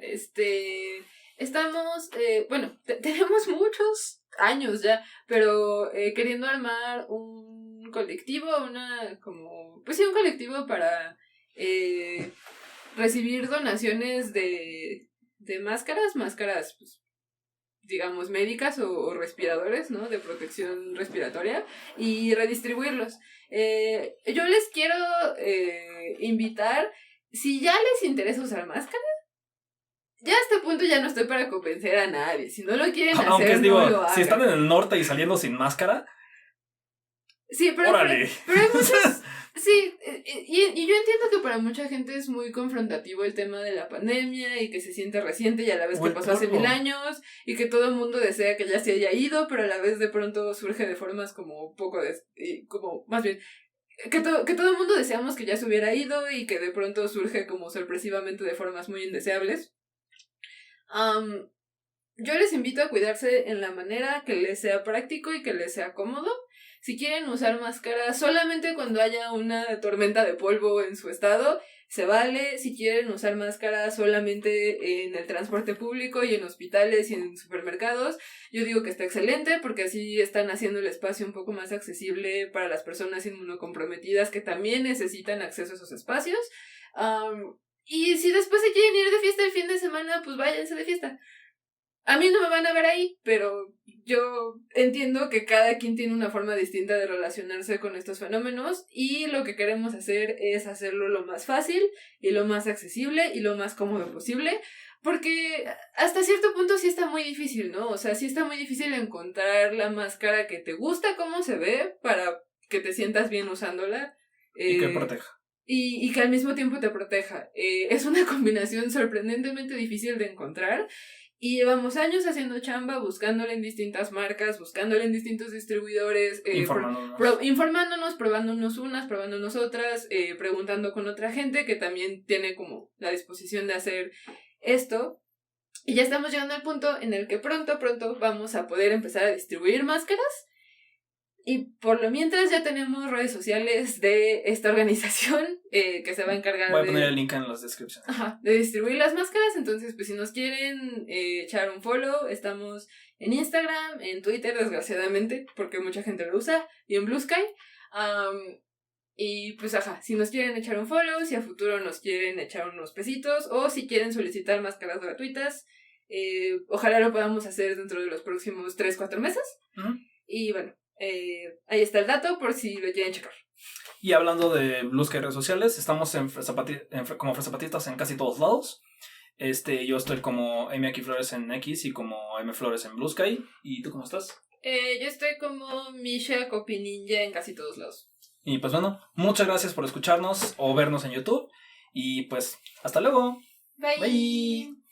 Estamos, tenemos muchos años ya, pero queriendo armar un colectivo, un colectivo para recibir donaciones de máscaras, pues, digamos, médicas o respiradores, ¿no? De protección respiratoria y redistribuirlos. Yo les quiero invitar, si ya les interesa usar máscara, ya a este punto ya no estoy para convencer a nadie. Si no lo quieren hacer, no lo hagan. Si están en el norte y saliendo sin máscara, sí, pero hay muchos... Sí, y yo entiendo que para mucha gente es muy confrontativo el tema de la pandemia y que se siente reciente y a la vez que pasó hace 1000 años y que todo el mundo desea que ya se haya ido, pero a la vez de pronto surge de formas como más bien, que todo el mundo deseamos que ya se hubiera ido y que de pronto surge como sorpresivamente de formas muy indeseables. Yo les invito a cuidarse en la manera que les sea práctico y que les sea cómodo. Si quieren usar máscara solamente cuando haya una tormenta de polvo en su estado, se vale. Si quieren usar máscara solamente en el transporte público y en hospitales y en supermercados, yo digo que está excelente porque así están haciendo el espacio un poco más accesible para las personas inmunocomprometidas que también necesitan acceso a esos espacios. Y si después se quieren ir de fiesta el fin de semana, pues váyanse de fiesta. A mí no me van a ver ahí, pero yo entiendo que cada quien tiene una forma distinta de relacionarse con estos fenómenos y lo que queremos hacer es hacerlo lo más fácil y lo más accesible y lo más cómodo posible, porque hasta cierto punto sí está muy difícil, ¿no? O sea, sí está muy difícil encontrar la máscara que te gusta cómo se ve para que te sientas bien usándola. Y que proteja. Y que al mismo tiempo te proteja. Es una combinación sorprendentemente difícil de encontrar. Y llevamos años haciendo chamba, buscándola en distintas marcas, buscándola en distintos distribuidores, informándonos, probándonos unas, probándonos otras, preguntando con otra gente que también tiene como la disposición de hacer esto. Y ya estamos llegando al punto en el que pronto vamos a poder empezar a distribuir máscaras. Y por lo mientras ya tenemos redes sociales de esta organización que se va a encargar Voy a poner el link en las descripciones. De distribuir las máscaras. Entonces, pues si nos quieren echar un follow, estamos en Instagram, en Twitter, desgraciadamente, porque mucha gente lo usa, y en Blue Sky. Y pues si nos quieren echar un follow, si a futuro nos quieren echar unos pesitos, o si quieren solicitar máscaras gratuitas, ojalá lo podamos hacer dentro de los próximos 3-4 meses. Y bueno, ahí está el dato por si lo quieren checar. Y hablando de Blue Sky redes sociales, estamos como Fresapatistas en casi todos lados. Yo estoy como M aquí Flores en X y como M Flores en Blue Sky. ¿Y tú cómo estás? Yo estoy como Misha Copy Ninja en casi todos lados. Y pues bueno, muchas gracias por escucharnos o vernos en YouTube. Y pues, hasta luego. Bye. Bye.